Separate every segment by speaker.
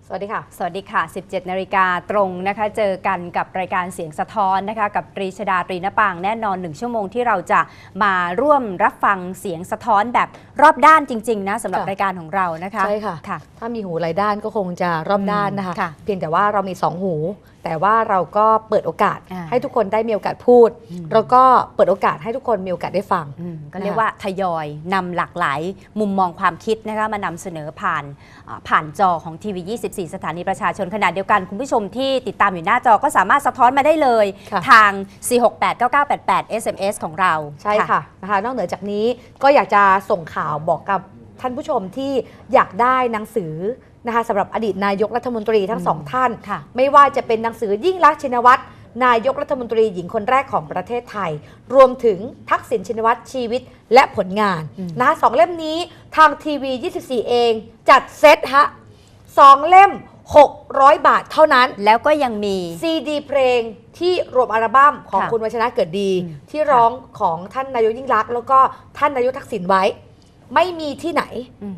Speaker 1: สวัสดีค่ะ
Speaker 2: สวัสดีค่ะ 17 นาฬิกาตรงนะคะเจอกันกับรายการเสียงสะท้อนนะคะกับตรีชดาตรีณปางแน่นอน1 ชั่วโมงที่เราจะมาร่วมรับฟังเสียงสะท้อนแบบรอบด้านจริงๆนะสำหรับรายการของเรานะคะ
Speaker 1: ใช่ค่ะถ้ามีหูหลายด้านก็คงจะรอบด้านนะคะเพียงแต่ว่าเรามี2 หูแต่ว่าเราก็เปิดโอกาสให้ทุกคนได้มีโอกาสพูดแล้วก็เปิดโอกาสให้ทุกคนมีโอกาสได้ฟัง
Speaker 2: ก็เรียกว่าทยอยนำหลากหลายมุมมองความคิดนะคะมานำเสนอผ่านจอของทีวี24สถานีประชาชนขณะเดียวกันคุณผู้ชมที่ติดตามอยู่หน้าจอก็สามารถสะท้อนมาได้เลยทาง 4689988 SMS ของเรา
Speaker 1: ใช่ค่ะนะคะนอกเหนือจากนี้ก็อยากจะส่งข่าวบอกกับท่านผู้ชมที่อยากได้หนังสือนะคะสำหรับอดีตนายกรัฐมนตรีทั้งสองท่านไม่ว่าจะเป็นหนังสือยิ่งลักษณ์ชินวัตรนายกรัฐมนตรีหญิงคนแรกของประเทศไทยรวมถึงทักษิณชินวัตรชีวิตและผลงานนะ2 เล่มนี้ทางทีวี24เองจัดเซตฮะ2 เล่ม600 บาทเท่านั้น
Speaker 2: แล้วก็ยังมี
Speaker 1: ซีดีเพลงที่รวมอัลบั้มของคุณวัชระเกิดดีที่ร้องของท่านนายกยิ่งลักษณ์แล้วก็ท่านนายกทักษิณไว้ไม่มีที่ไหน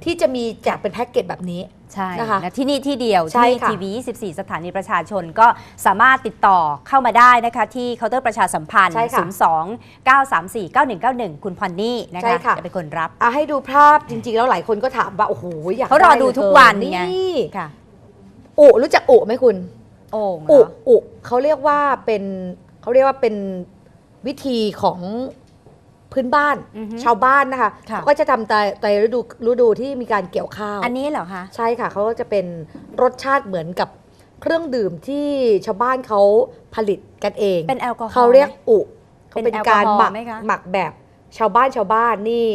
Speaker 1: ที่จะมีแจกเป็นแพ็กเกจแบบนี้
Speaker 2: ใช่นะคะที่นี่ที่เดียวที่ทีวี24สถานีประชาชนก็สามารถติดต่อเข้ามาได้นะคะที่เคาน์เตอร์ประชาสัมพันธ์02-934-9191คุณพอนนี่นะคะจะเป็นคนรับ
Speaker 1: ให้ดูภาพจริงๆแล้วหลายคนก็ถามว่าโอ้โหอยาก
Speaker 2: เขารอดูทุกวัน
Speaker 1: นี่ค่ะรู้จักอุไหมคุณอุเขาเรียกว่าเป็นวิธีของพื้นบ้านชาวบ้านนะคะเขาก็จะทำในฤดูที่มีการเกี่ยวข้าว
Speaker 2: อันนี้เหรอคะ
Speaker 1: ใช่ค่ะเขาก็จะเป็นรสชาติเหมือนกับเครื่องดื่มที่ชาวบ้านเขาผลิตกันเอง
Speaker 2: เป็นแอลกอฮอล์
Speaker 1: เขาเรียกอุเขาเป็นการหมักแบบชาวบ้านนี่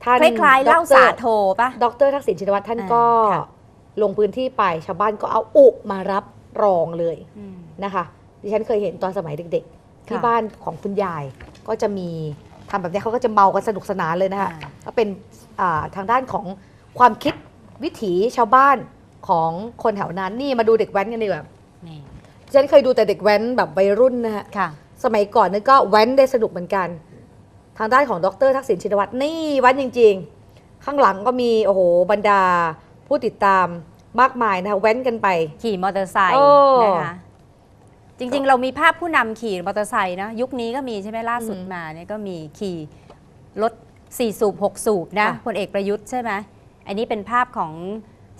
Speaker 2: ท่านคล้ายๆเหล้าสาโทป่ะ
Speaker 1: ดร.ทักษิณชินวัตรท่านก็ลงพื้นที่ไปชาวบ้านก็เอาอุมารับรองเลยนะคะดิฉันเคยเห็นตอนสมัยเด็กๆที่บ้านของคุณยายก็จะมีทำแบบนี้เขาก็จะเมากันสนุกสนานเลยนะคะก็เป็นทางด้านของความคิดวิถีชาวบ้านของคนแถวนั้นนี่มาดูเด็กแว้นกันดีกว่าฉันเคยดูแต่เด็กแว้นแบบวัยรุ่นนะฮะสมัยก่อนนี่ก็แว้นได้สนุกเหมือนกันทางด้านของดร.ทักษิณชินวัตรนี่แว้นจริงๆข้างหลังก็มีโอ้โหบรรดาผู้ติดตามมากมายนะคะแว้นกันไป
Speaker 2: ขี่มอเตอร์ไซค์นะคะจริงๆเรามีภาพผู้นำขี่มอเตอร์ไซค์นะยุคนี้ก็มีใช่ไหมล่าสุดมาเนี่ยก็มีขี่รถ4 สูบ 6 สูบนะพลเอกประยุทธ์ใช่ไหมอันนี้เป็นภาพของ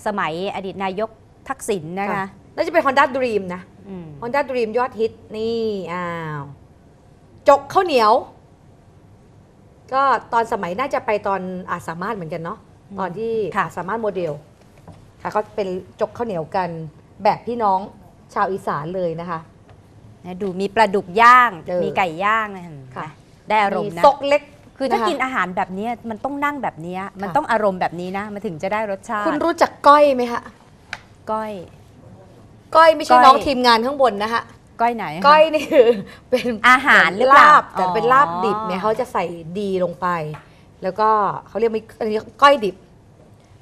Speaker 2: สมัยอดีตนายกทักษิณนะคะ
Speaker 1: น่าจะเป็น Honda Dream นะ Honda Dream ยอดฮิตนี่จกข้าวเหนียวก็ตอนสมัยน่าจะไปตอนอาจสามารถเหมือนกันเนาะตอนที่สามารถโมเดลค่ะก็เป็นจกข้าวเหนียวกันแบบพี่น้องชาวอีสานเลยนะคะ
Speaker 2: ดูมีปลาดุกย่างมีไก่ย่างนะได้อารมณ์นะ
Speaker 1: ซกเล็ก
Speaker 2: คือถ้ากินอาหารแบบนี้มันต้องนั่งแบบนี้มันต้องอารมณ์แบบนี้นะมันถึงจะได้รสชาติ
Speaker 1: คุณรู้จักก้อยไหมคะ
Speaker 2: ก้อย
Speaker 1: ไม่ใช่น้องทีมงานข้างบนนะคะ
Speaker 2: ก้อยไหน
Speaker 1: ก้อยนี่คือเป็น
Speaker 2: อาหารหรือเปล่า
Speaker 1: แต่เป็นลาบดิบเนี่ยเขาจะใส่ดีลงไปแล้วก็เขาเรียกอันนี้ก้อยดิบ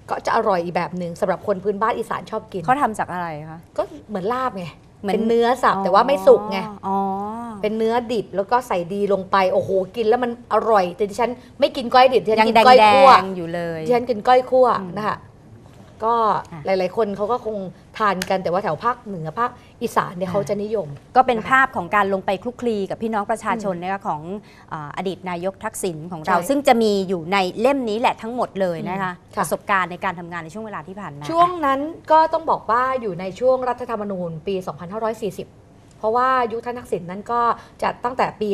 Speaker 1: ก็จะอร่อยอีกแบบหนึ่งสำหรับคนพื้นบ้านอีสานชอบกิน
Speaker 2: เขาทำจากอะไรคะ
Speaker 1: ก็เหมือนลาบไงเป็นเนื้อสับแต่ว่าไม่สุกไงเป็นเนื้อดิบแล้วก็ใส่ดีลงไปโอ้โหกินแล้วมันอร่อยแต่ดิฉันไม่กินก้อยดิบดิฉันกินก้อยคั่ว
Speaker 2: อยู่เลย
Speaker 1: ดิฉันกินก้อยคั่วนะคะก็หลายๆคนเขาก็คงทานกันแต่ว่าแถวภาคเหนือภาคอีสานเนี่ยเขาจะนิยม
Speaker 2: ก็เป็นภาพของการลงไปคลุกคลีกับพี่น้องประชาชนนะคะของอดีตนายกทักษิณของเราซึ่งจะมีอยู่ในเล่มนี้แหละทั้งหมดเลยนะคะประสบการณ์ในการทำงานในช่วงเวลาที่ผ่านมา
Speaker 1: ช่วงนั้นก็ต้องบอกว่าอยู่ในช่วงรัฐธรรมนูญปี 2540 เพราะว่ายุคท่านทักษิณนั้นก็จัดตั้งแต่ปี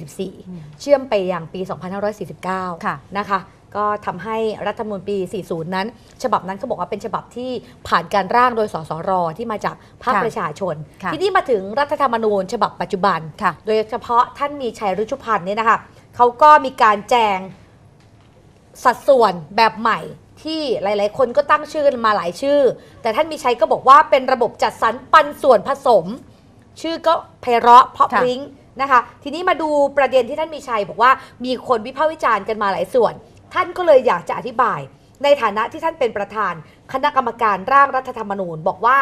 Speaker 1: 2544 เชื่อมไปยังปี 2549 นะคะก็ทำให้รัฐธรรมนูญปี 40 นั้นฉบับนั้นเขาบอกว่าเป็นฉบับที่ผ่านการร่างโดยสสรที่มาจากภาคประชาชนที่นี่มาถึงรัฐธรรมนูญฉบับปัจจุบันโดยเฉพาะท่านมีชัยฤชุพันธ์เนี่ยนะคะเขาก็มีการแจงสัดส่วนแบบใหม่ที่หลายๆคนก็ตั้งชื่อมาหลายชื่อแต่ท่านมีชัยก็บอกว่าเป็นระบบจัดสรรปันส่วนผสมชื่อก็ไพเราะเพราะพริ้งนะคะทีนี้มาดูประเด็นที่ท่านมีชัยบอกว่ามีคนวิพากษ์วิจารณ์กันมาหลายส่วนท่านก็เลยอยากจะอธิบายในฐานะที่ท่านเป็นประธานคณะกรรมการร่างรัฐธรรมนูญบอกว่า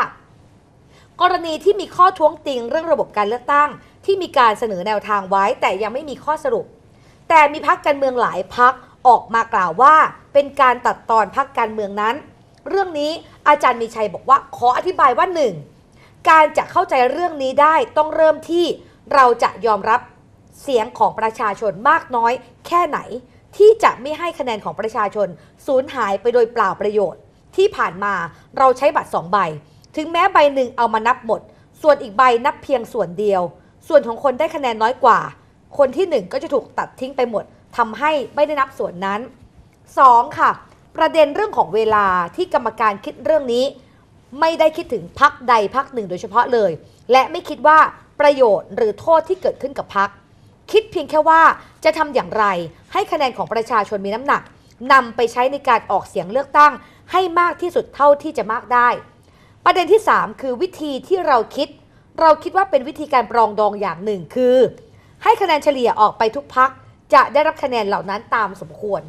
Speaker 1: กรณีที่มีข้อท้วงติงเรื่องระบบการเลือกตั้งที่มีการเสนอแนวทางไว้แต่ยังไม่มีข้อสรุปแต่มีพรรคการเมืองหลายพรรคออกมากล่าวว่าเป็นการตัดตอนพรรคการเมืองนั้น เรื่องนี้อาจารย์มีชัยบอกว่าขออธิบายว่า 1. การจะเข้าใจเรื่องนี้ได้ต้องเริ่มที่เราจะยอมรับเสียงของประชาชนมากน้อยแค่ไหนที่จะไม่ให้คะแนนของประชาชนสูญหายไปโดยเปล่าประโยชน์ที่ผ่านมาเราใช้บัตร2 ใบถึงแม้ใบหนึ่งเอามานับหมดส่วนอีกใบนับเพียงส่วนเดียวส่วนของคนได้คะแนนน้อยกว่าคนที่1ก็จะถูกตัดทิ้งไปหมดทำให้ไม่ได้นับส่วนนั้น 2. ค่ะประเด็นเรื่องของเวลาที่กรรมการคิดเรื่องนี้ไม่ได้คิดถึงพรรคใดพรรคหนึ่งโดยเฉพาะเลยและไม่คิดว่าประโยชน์หรือโทษที่เกิดขึ้นกับพรรคคิดเพียงแค่ว่าจะทำอย่างไรให้คะแนนของประชาชนมีน้ำหนักนำไปใช้ในการออกเสียงเลือกตั้งให้มากที่สุดเท่าที่จะมากได้ประเด็นที่ 3 คือวิธีที่เราคิดว่าเป็นวิธีการปรองดองอย่างหนึ่งคือให้คะแนนเฉลี่ยออกไปทุกพรรคจะได้รับคะแนนเหล่านั้นตามสมควร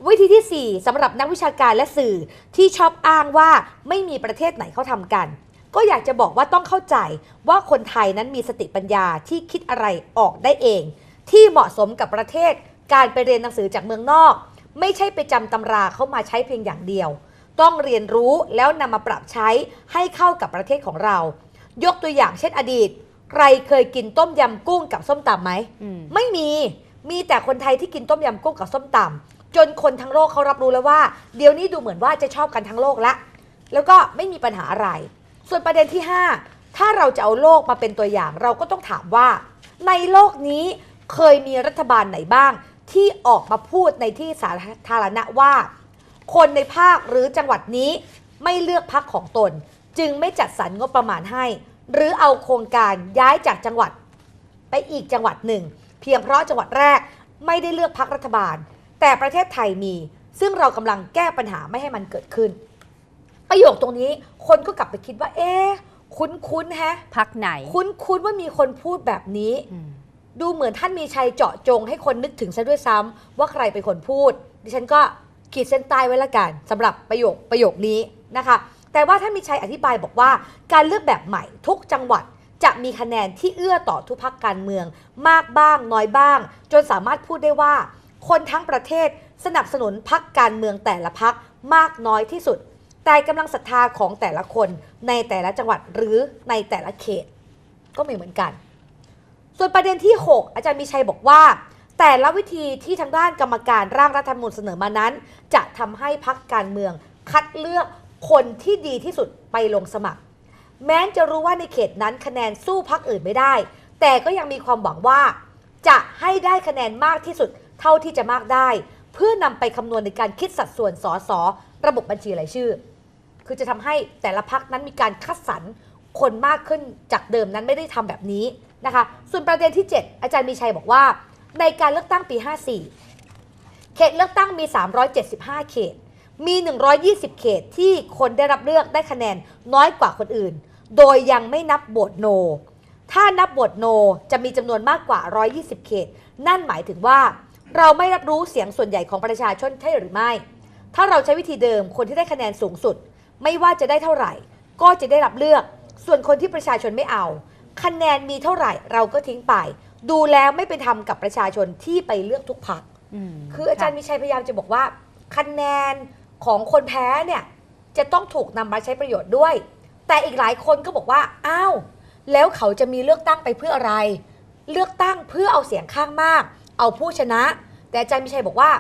Speaker 1: วิธีที่ 4สำหรับนักวิชาการและสื่อที่ชอบอ้างว่าไม่มีประเทศไหนเขาทำกันก็อยากจะบอกว่าต้องเข้าใจว่าคนไทยนั้นมีสติปัญญาที่คิดอะไรออกได้เองที่เหมาะสมกับประเทศการไปเรียนหนังสือจากเมืองนอกไม่ใช่ไปจำตำราเข้ามาใช้เพียงอย่างเดียวต้องเรียนรู้แล้วนำมาปรับใช้ให้เข้ากับประเทศของเรายกตัวอย่างเช่นอดีตใครเคยกินต้มยำกุ้งกับส้มตำไหมไม่มีแต่คนไทยที่กินต้มยำกุ้งกับส้มตำจนคนทั้งโลกเขารับรู้แล้วว่าเดี๋ยวนี้ดูเหมือนว่าจะชอบกันทั้งโลกละแล้วก็ไม่มีปัญหาอะไรส่วนประเด็นที่ 5ถ้าเราจะเอาโลกมาเป็นตัวอย่างเราก็ต้องถามว่าในโลกนี้เคยมีรัฐบาลไหนบ้างที่ออกมาพูดในที่สาธารณะว่าคนในภาคหรือจังหวัดนี้ไม่เลือกพรรคของตนจึงไม่จัดสรรงบประมาณให้หรือเอาโครงการย้ายจากจังหวัดไปอีกจังหวัดหนึ่งเพียงเพราะจังหวัดแรกไม่ได้เลือกพรรครัฐบาลแต่ประเทศไทยมีซึ่งเรากำลังแก้ปัญหาไม่ให้มันเกิดขึ้นประโยคตรงนี้คนก็กลับไปคิดว่าคุ้นๆฮะ
Speaker 2: พรรคไหน
Speaker 1: คุ้นว่ามีคนพูดแบบนี้ดูเหมือนท่านมีชัยเจาะจงให้คนนึกถึงซะด้วยซ้ำว่าใครเป็นคนพูดดิฉันก็ขีดเส้นใต้ไว้ละกันสำหรับประโยคนี้นะคะแต่ว่าท่านมีชัยอธิบายบอกว่าการเลือกแบบใหม่ทุกจังหวัดจะมีคะแนนที่เอื้อต่อทุกพรรคการเมืองมากบ้างน้อยบ้างจนสามารถพูดได้ว่าคนทั้งประเทศสนับสนุนพรรคการเมืองแต่ละพรรคมากน้อยที่สุดแต่กำลังศรัทธาของแต่ละคนในแต่ละจังหวัดหรือในแต่ละเขตก็ไม่เหมือนกันส่วนประเด็นที่ 6อาจารย์มีชัยบอกว่าแต่ละวิธีที่ทางด้านกรรมการร่างรัฐธรรมนูญเสนอมานั้นจะทำให้พรรคการเมืองคัดเลือกคนที่ดีที่สุดไปลงสมัครแม้จะรู้ว่าในเขตนั้นคะแนนสู้พรรคอื่นไม่ได้แต่ก็ยังมีความหวังว่าจะให้ได้คะแนนมากที่สุดเท่าที่จะมากได้เพื่อนำไปคำนวณในการคิดสัดส่วนสสระบบบัญชีรายชื่อคือจะทำให้แต่ละพรรคนั้นมีการคัดสรรคนมากขึ้นจากเดิมนั้นไม่ได้ทำแบบนี้นะคะส่วนประเด็นที่ 7อาจารย์มีชัยบอกว่าในการเลือกตั้งปี 54เขตเลือกตั้งมี375เขตมี120เขตที่คนได้รับเลือกได้คะแนนน้อยกว่าคนอื่นโดยยังไม่นับโหวตโนถ้านับโหวตโนจะมีจำนวนมากกว่า120เขตนั่นหมายถึงว่าเราไม่รับรู้เสียงส่วนใหญ่ของประชาชนใช่หรือไม่ถ้าเราใช้วิธีเดิมคนที่ได้คะแนนสูงสุดไม่ว่าจะได้เท่าไหร่ก็จะได้รับเลือกส่วนคนที่ประชาชนไม่เอาคะแนนมีเท่าไหร่เราก็ทิ้งไปดูแล้วไม่เป็นธรรมกับประชาชนที่ไปเลือกทุกพรรคคืออาจารย์มีชัยพยายามจะบอกว่าคะแนนของคนแพ้เนี่ยจะต้องถูกนำมาใช้ประโยชน์ด้วยแต่อีกหลายคนก็บอกว่าอ้าวแล้วเขาจะมีเลือกตั้งไปเพื่ออะไรเลือกตั้งเพื่อเอาเสียงข้างมากเอาผู้ชนะแต่อาจารย์มีชัยบอกว่า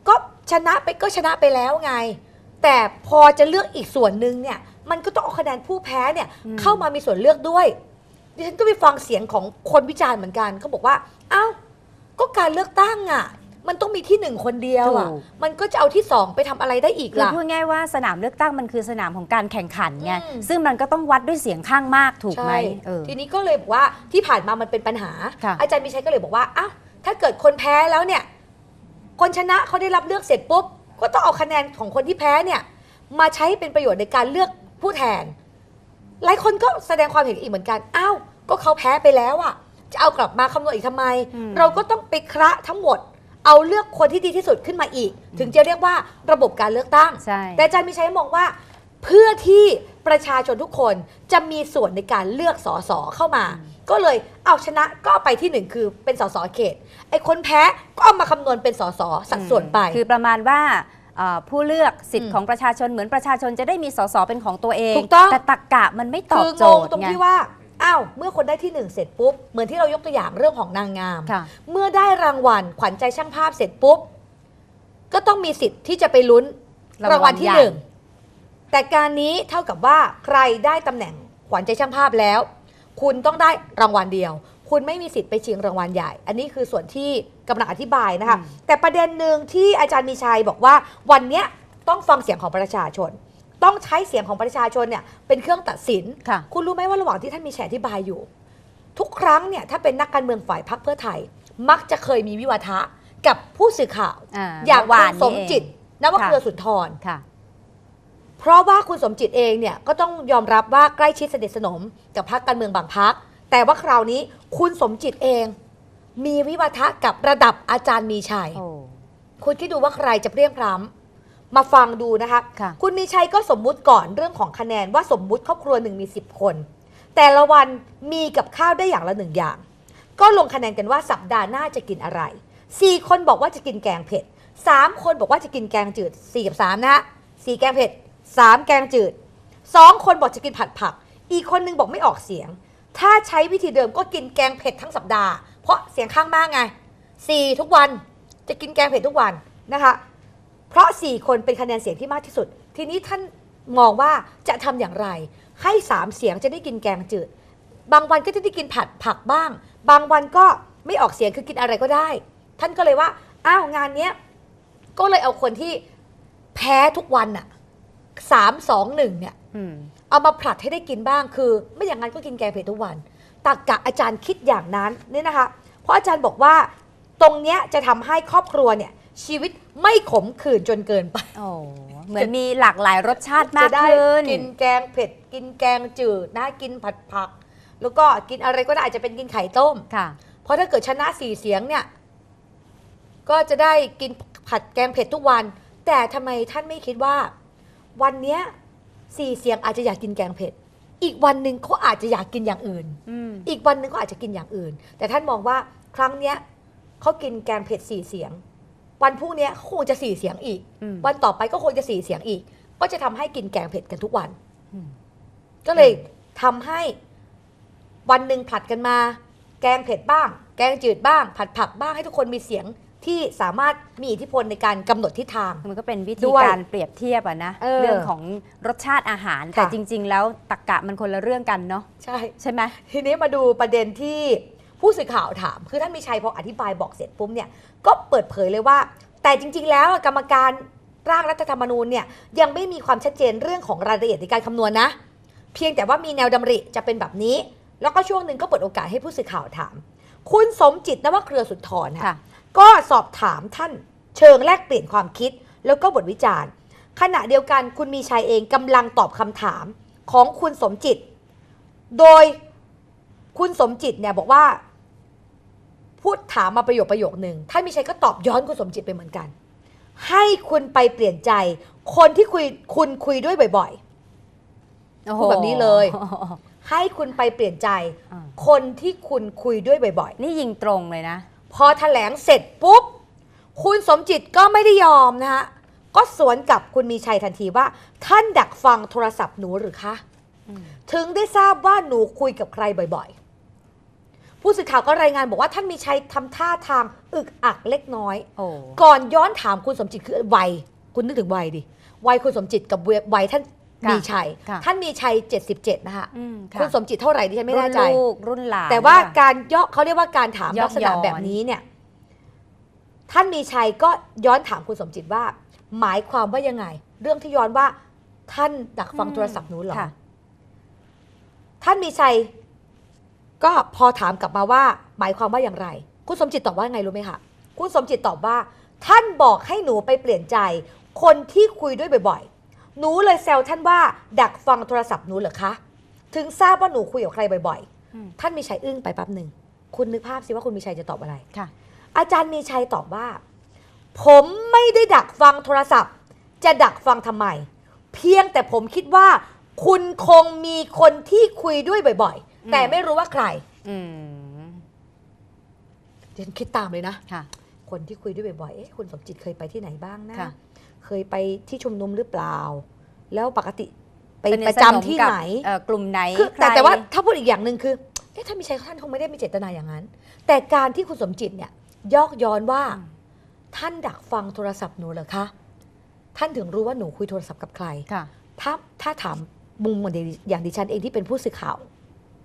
Speaker 1: ก็ชนะไปแล้วไงแต่พอจะเลือกอีกส่วนหนึ่งเนี่ยมันก็ต้องเอาคะแนนผู้แพ้เนี่ยเข้ามามีส่วนเลือกด้วยดิฉันก็ไปฟังเสียงของคนวิจารณ์เหมือนกันเขาบอกว่าอ้าวก็การเลือกตั้งอ่ะมันต้องมีที่1คนเดียวอ่ะมันก็จะเอาที่2ไปทำอะไรได้อีกล่ะ
Speaker 2: คือพูดง่ายว่าสนามเลือกตั้งมันคือสนามของการแข่งขันไงซึ่งมันก็ต้องวัดด้วยเสียงข้างมากถูกไหม
Speaker 1: ทีนี้ก็เลยบอกว่าที่ผ่านมามันเป็นปัญหาอาจารย์มีชัยก็เลยบอกว่าอ้าวถ้าเกิดคนแพ้แล้วเนี่ยคนชนะเขาได้รับเลือกเสร็จปุ๊บก็ต้องเอาคะแนนของคนที่แพ้เนี่ยมาใช้เป็นประโยชน์ในการเลือกผู้แทนหลายคนก็แสดงความเห็นอีกเหมือนกันอ้าวก็เขาแพ้ไปแล้วอ่ะจะเอากลับมาคำนวณอีกทำไมเราก็ต้องไปคระทั้งหมดเอาเลือกคนที่ดีที่สุดขึ้นมาอีกถึงจะเรียกว่าระบบการเลือกตั้งแต่อาจารย์มีชัยมองว่าเพื่อที่ประชาชนทุกคนจะมีส่วนในการเลือกสสเข้ามาก็เลยเอาชนะก็ไปที่1คือเป็นสสเขตไอ้คนแพ้ก็เอามาคำนวณเป็นสสสัดส่วนไป
Speaker 2: คือประมาณว่า ผู้เลือกสิทธิ์ของประชาชนเหมือนประชาชนจะได้มีสสเป็นของตัวเอง
Speaker 1: ถูกต้อง
Speaker 2: แต่ตรรกะมันไม่ตอบโจทย์
Speaker 1: ตรง
Speaker 2: ไง
Speaker 1: ที่ว่าอ้าวเมื่อคนได้ที่หนึ่งเสร็จปุ๊บเหมือนที่เรายกตัวอย่างเรื่องของนางงาม
Speaker 2: ค่ะ
Speaker 1: เมื่อได้รางวัลขวัญใจช่างภาพเสร็จปุ๊บก็ต้องมีสิทธิ์ที่จะไปลุ้นรางวัลที่หนึ่งแต่การนี้เท่ากับว่าใครได้ตำแหน่งขวัญใจช่างภาพแล้ว คุณต้องได้รางวัลเดียว คุณไม่มีสิทธิ์ไปชิงรางวัลใหญ่ อันนี้คือส่วนที่กำลังอธิบายนะคะแต่ประเด็นหนึ่งที่อาจารย์มีชัยบอกว่าวันเนี้ยต้องฟังเสียงของประชาชน ต้องใช้เสียงของประชาชนเนี่ยเป็นเครื่องตัดสิน
Speaker 2: ค่ะ
Speaker 1: คุณรู้ไหมว่าระหว่างที่ท่านมีชัยอธิบายอยู่ ทุกครั้งเนี่ยถ้าเป็นนักการเมืองฝ่ายพรรคเพื่อไทย มักจะเคยมีวิวาทะกับผู้สื่อข่าว อย่าง
Speaker 2: เมื่
Speaker 1: คุณสมจิตนวเครือสุนทร
Speaker 2: ค่ะ
Speaker 1: เพราะว่าคุณสมจิตเองเนี่ยก็ต้องยอมรับว่าใกล้ชิดสนิทสนมกับพรรคการเมืองบางพรรคแต่ว่าคราวนี้คุณสมจิตเอง มีวิวาทะกับระดับอาจารย์มีชัย
Speaker 2: โอ้
Speaker 1: คุณคิดดูว่าใครจะเปรี้ยงพร้ำมาฟังดูนะคะ
Speaker 2: ค่ะ
Speaker 1: คุณมีชัยก็สมมุติก่อนเรื่องของคะแนนว่าสมมุติครอบครัวหนึ่งมี10 คน แต่ละวันมีกับข้าวได้อย่างละ1 อย่าง ก็ลงคะแนนกันว่าสัปดาห์หน้าจะกินอะไร4 คนบอกว่าจะกินแกงเผ็ด3 คนบอกว่าจะกินแกงจืด4 กับ 3นะฮะ4 แกงเผ็ด3 แกงจืด2 คนบอกจะกินผัดผักอีกคนนึงบอกไม่ออกเสียง ถ้าใช้วิธีเดิมก็กินแกงเผ็ดทั้งสัปดาห์เพราะเสียงข้างมากไง4 ทุกวันจะกินแกงเผ็ดทุกวันนะคะเพราะ4 คนเป็นคะแนนเสียงที่มากที่สุด ทีนี้ท่านมองว่าจะทำอย่างไรให้3 เสียงจะได้กินแกงจืดบางวันก็จะได้กินผัดผักบ้างบางวันก็ไม่ออกเสียงคือกินอะไรก็ได้ ท่านก็เลยว่าอ้าวงานเนี้ยก็เลยเอาคนที่แพ้ทุกวันน่ะ3 2 1เนี่ย
Speaker 2: อืม
Speaker 1: เอามาผลัดให้ได้กินบ้างคือไม่อย่างนั้นก็กินแกงเผ็ดทุกวันตรรกะอาจารย์คิดอย่างนั้นเนี่ยนะคะเพราะอาจารย์บอกว่าตรงเนี้ยจะทำให้ครอบครัวเนี่ยชีวิตไม่ขมขื่นจนเกินไป
Speaker 2: โอ้เหมือนมีหลากหลายรสชาติมา
Speaker 1: จะ
Speaker 2: ก
Speaker 1: ได้
Speaker 2: ขึ้น
Speaker 1: กินแกงเผ็ดกินแกงจืดนะกินผัดผัก แล้วก็กินอะไรก็ได้อาจจะเป็นกินไข่ต้ม
Speaker 2: ค่ะ
Speaker 1: เพราะถ้าเกิดชนะ4 เสียงเนี่ยก็จะได้กินผัดแกงเผ็ดทุกวัน แต่ทำไมท่านไม่คิดว่า วันเนี้ย4 เสียงอาจจะอยากกินแกงเผ็ดอีกวันหนึ่งเขาอาจจะอยากกินอย่างอื่น อีกวันหนึ่งเขาอาจจะกินอย่างอื่น แต่ท่านมองว่าครั้งเนี้ยเขากินแกงเผ็ด4 เสียง วันพรุ่งเนี้ยเขาคงจะ4 เสียงอีก วันต่อไปก็คงจะ4 เสียงอีก ก็จะทำให้กินแกงเผ็ดกันทุกวัน
Speaker 2: อืม
Speaker 1: ก็เลยทำให้วันหนึ่งผลัดกันมา แกงเผ็ดบ้าง แกงจืดบ้าง ผัดผักบ้างให้ทุกคนมีเสียงที่สามารถมีอิทธิพลในการกำหนดทิศทาง
Speaker 2: มันก็เป็นวิ
Speaker 1: ด้
Speaker 2: ธี
Speaker 1: วย
Speaker 2: การเปรียบเทียบอะนะ
Speaker 1: เรื่อง
Speaker 2: ของรสชาติอาหาร
Speaker 1: ค่ะ
Speaker 2: แต่จริง ๆ แล้วตรรกะมันคนละเรื่องกันเนาะ
Speaker 1: ใช่
Speaker 2: ใช่ไหม
Speaker 1: ทีนี้มาดูประเด็นที่ผู้สื่อข่าวถาม คือท่านมีชัยพออธิบายบอกเสร็จปุ๊บเนี่ยก็เปิดเผยเลยว่า แต่จริง ๆ แล้วกรรมการร่างรัฐธรรมนูญเนี่ยยังไม่มีความชัดเจนเรื่องของรายละเอียดในการคำนวณนะ เพียงแต่ว่ามีแนวดำริจะเป็นแบบนี้ แล้วก็ช่วงหนึ่งก็เปิดโอกาสให้ผู้สื่อข่าวถาม คุณสมจิตนวเครือสุนทร
Speaker 2: ค่ะ
Speaker 1: ค่ะก็สอบถามท่านเชิงแลกเปลี่ยนความคิด แล้วก็บทวิจารณ์ ขณะเดียวกันคุณมีชัยเองกำลังตอบคำถามของคุณสมจิต โดยคุณสมจิตเนี่ยบอกว่า พูดถามมาประโยคหนึ่งท่านมีชัยก็ตอบย้อนคุณสมจิตไปเหมือนกัน ให้คุณไปเปลี่ยนใจ คนที่คุณคุยด้วยบ่อย
Speaker 2: โอ้โห
Speaker 1: พูดแบบนี้เลย ๆ ให้คุณไปเปลี่ยนใจ
Speaker 2: อ่า
Speaker 1: คนที่คุณคุยด้วยบ่อย
Speaker 2: นี่ยิงตรงเลยนะ
Speaker 1: ๆ พอแถลงเสร็จปุ๊บ คุณสมจิตก็ไม่ได้ยอมนะฮะก็สวนกับคุณมีชัยทันทีว่า ท่านดักฟังโทรศัพท์หนูหรือคะ ถึงได้ทราบว่าหนูคุยกับใครบ่อยๆ ผู้สื่อข่าวก็รายงานบอกว่าท่านมีชัยทำท่าทางอึกอักเล็กน้อย
Speaker 2: โอ้
Speaker 1: ก่อนย้อนถามคุณสมจิตคือวัยคุณนึกถึงวัยดิวัยคุณสมจิตกับวัยท่าน
Speaker 2: ค่ะ
Speaker 1: มีชัย
Speaker 2: ค่ะ
Speaker 1: ท่านมีชัย77นะคะ
Speaker 2: ะ
Speaker 1: คุณสมจิตเท่าไหร่ดิฉันไม่แน่ใจ
Speaker 2: รุ่นลูกรุ่นหลาน
Speaker 1: แต่ว่า
Speaker 2: หรือเปล่
Speaker 1: การย่อเขาเรียกว่าการถาม
Speaker 2: ย้อน
Speaker 1: ลักษณะแบบนี้เนี่ยท่านมีชัยก็ย้อนถามคุณสมจิตว่า หมายความว่ายังไง เรื่องที่ย้อนว่า ท่านดักฟังโทรศัพท์หนูเหรอ
Speaker 2: ค่ะ
Speaker 1: ท่านมีชัยก็พอถามกลับมาว่า หมายความว่าอย่างไร คุณสมจิตตอบว่าไงรู้ไหมคะคุณสมจิตตอบว่า ท่านบอกให้หนูไปเปลี่ยนใจ คนที่คุยด้วยบ่อยๆ หนูเลยแซวท่านว่า ดักฟังโทรศัพท์หนูเหรอคะ ถึงทราบว่าหนูคุยกับใครบ่อย
Speaker 2: อืม
Speaker 1: ๆ ท่านมีชัยอึ้งไปแป๊บหนึ่งคุณนึกภาพสิว่าคุณมีชัยจะตอบอะไร
Speaker 2: ค่ะ
Speaker 1: อาจารย์มีชัยตอบว่า ผมไม่ได้ดักฟังโทรศัพท์ จะดักฟังทำไม เพียงแต่ผมคิดว่า คุณคงมีคนที่คุยด้วยบ่อยๆ แต่ไม่รู้ว่าใคร
Speaker 2: อืม
Speaker 1: เดี๋ยวคิดตามเลยนะ
Speaker 2: ค่ะ
Speaker 1: คนที่คุยด้วยบ่อยๆ เอ๊ะคุณสมจิตเคยไปที่ไหนบ้างนะ
Speaker 2: ค่ะ
Speaker 1: เค เคยไปที่ชุมนุมหรือเปล่า แล้วปกติไป
Speaker 2: สนิท
Speaker 1: ประ
Speaker 2: สนม
Speaker 1: จำที่
Speaker 2: กับ
Speaker 1: ไหน
Speaker 2: กลุ่มไหน
Speaker 1: คือ
Speaker 2: ใคร
Speaker 1: แต่ว่าถ้าพูดอีกอย่างหนึ่งคือท่านมีชัยท่านคงไม่ได้มีเจตนาอย่างนั้น แต่การที่คุณสมจิตเนี่ยยอกย้อนว่าท่านดักฟังโทรศัพท์หนูเหรอคะท่านถึงรู้ว่าหนูคุยโทรศัพท์กับใคร
Speaker 2: ค่ะ
Speaker 1: ถ้าถามมุมอย่างดิฉันเองที่เป็นผู้สื่อข่าว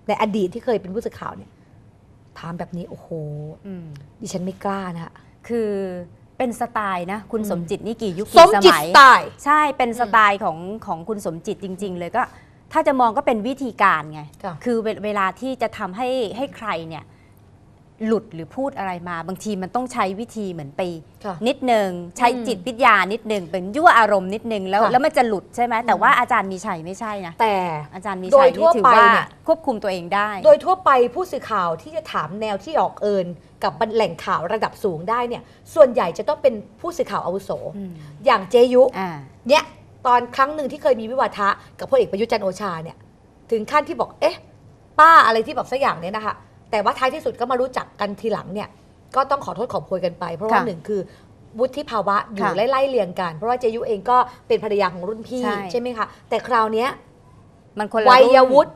Speaker 1: ในอดีตที่เคยเป็นผู้สื่อข่าวเนี่ยถามแบบนี้โอ้โห ดิฉันไม่กล้านะคะ
Speaker 2: คือเป็นสไตล์นะคุณ
Speaker 1: อืม
Speaker 2: สมจิตนี่กี่ยุค
Speaker 1: ส
Speaker 2: กี่
Speaker 1: ม
Speaker 2: ส
Speaker 1: จิต
Speaker 2: มัย
Speaker 1: สไตล์
Speaker 2: ใช่เป็นสไตล์ของคุณสมจิตจริง ๆ เลยก็ ถ้าจะมองก็เป็นวิธีการไง
Speaker 1: ค่ะ
Speaker 2: คือเวลาที่จะทำให้ใครเนี่ยหลุดหรือพูดอะไรมา บางทีมันต้องใช้วิธีเหมือนไป
Speaker 1: ค่ะ
Speaker 2: นิดนึงใช้จิตวิทยานิดนึงเป็นยั่วอารมณ์นิดนึงแล้ว
Speaker 1: ค่ะ
Speaker 2: แล้วมันจะหลุดใช่ไหมแต่ว่าอาจารย์มีชัยไม่ใช่นะ
Speaker 1: แต่
Speaker 2: อาจารย์มี
Speaker 1: โด
Speaker 2: ชั
Speaker 1: ย
Speaker 2: ย
Speaker 1: ทั่
Speaker 2: นี่
Speaker 1: ว
Speaker 2: ถือ
Speaker 1: ไป
Speaker 2: ว่า
Speaker 1: เนี่ย
Speaker 2: ควบคุมตัวเองได้
Speaker 1: โดยทั่วไปผู้สื่อข่าวที่จะถามแนวที่ออกเอิญกับแหล่งข่าวระดับสูงได้เนี่ยส่วนใหญ่จะต้องเป็นผู้สื่อข่าวอาวุโส อย่างเจยุ
Speaker 2: อ่า
Speaker 1: เนี่ยตอนครั้งหนึ่งที่เคยมีวิวาทะกับพลเอกประยุทธ์จันทร์โอชาเนี่ยถึงขั้นที่บอกเอ๊ะป้าอะไรที่แบบสักอย่างเนี่ยนะคะแต่ว่าท้ายที่สุดก็มารู้จักกันทีหลังเนี่ยก็ต้องขอโทษขอโพยกันไป เพราะว่า
Speaker 2: ค่ะ
Speaker 1: หนึ่งคือวุฒิภาวะอยู่
Speaker 2: ค่ะ
Speaker 1: ไล่เรียงกัน เพราะว่าเจยุเองก็เป็นภรรยาของรุ่นพี่
Speaker 2: ใช่
Speaker 1: ใช่ไหมคะแต่คราวเนี้ย
Speaker 2: มันคนละ
Speaker 1: วัย
Speaker 2: รุ่น
Speaker 1: วุฒิ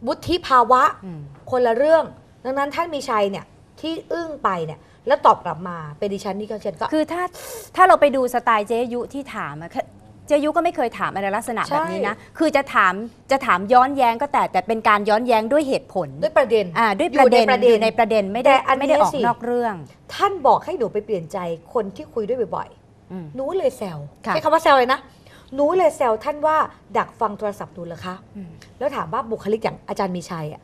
Speaker 1: วุฒิภาวะ
Speaker 2: อืม
Speaker 1: คนละเรื่อง ดังนั้นท่านมีชัยเนี่ยที่อึ้งไปเนี่ยแล้วตอบกลับมาเป็นดิฉันนี่ก็เช่นก็
Speaker 2: คือถ้าเราไปดูสไตล์เจยุที่ถามอะเจยุก็ไม่เคยถามอะไรลักษณะ
Speaker 1: ใช่
Speaker 2: แบบนี้นะ คือจะถามย้อนแย้งก็แต่เป็นการย้อนแย้งด้วยเหตุผล
Speaker 1: ด้วยประเด็น
Speaker 2: ด้วยประเด็น
Speaker 1: อยู่ในประเด็น
Speaker 2: ไม่
Speaker 1: แต่
Speaker 2: ได้
Speaker 1: อันเนี้ย
Speaker 2: ไม่ได้ออก
Speaker 1: สิ
Speaker 2: นอกเรื่อง
Speaker 1: ท่านบอกให้หนูไปเปลี่ยนใจคนที่คุยด้วยบ่อย
Speaker 2: อืม
Speaker 1: ๆหนูเลยแซว
Speaker 2: ค่ะ
Speaker 1: ใช้คำว่าแซวเลยนะหนูเลยแซวท่านว่าดักฟังโทรศัพท์หนูเหรอคะ
Speaker 2: อืม
Speaker 1: แล้วถามว่าบุคลิกอย่างอาจารย์มีชัยอ่ะ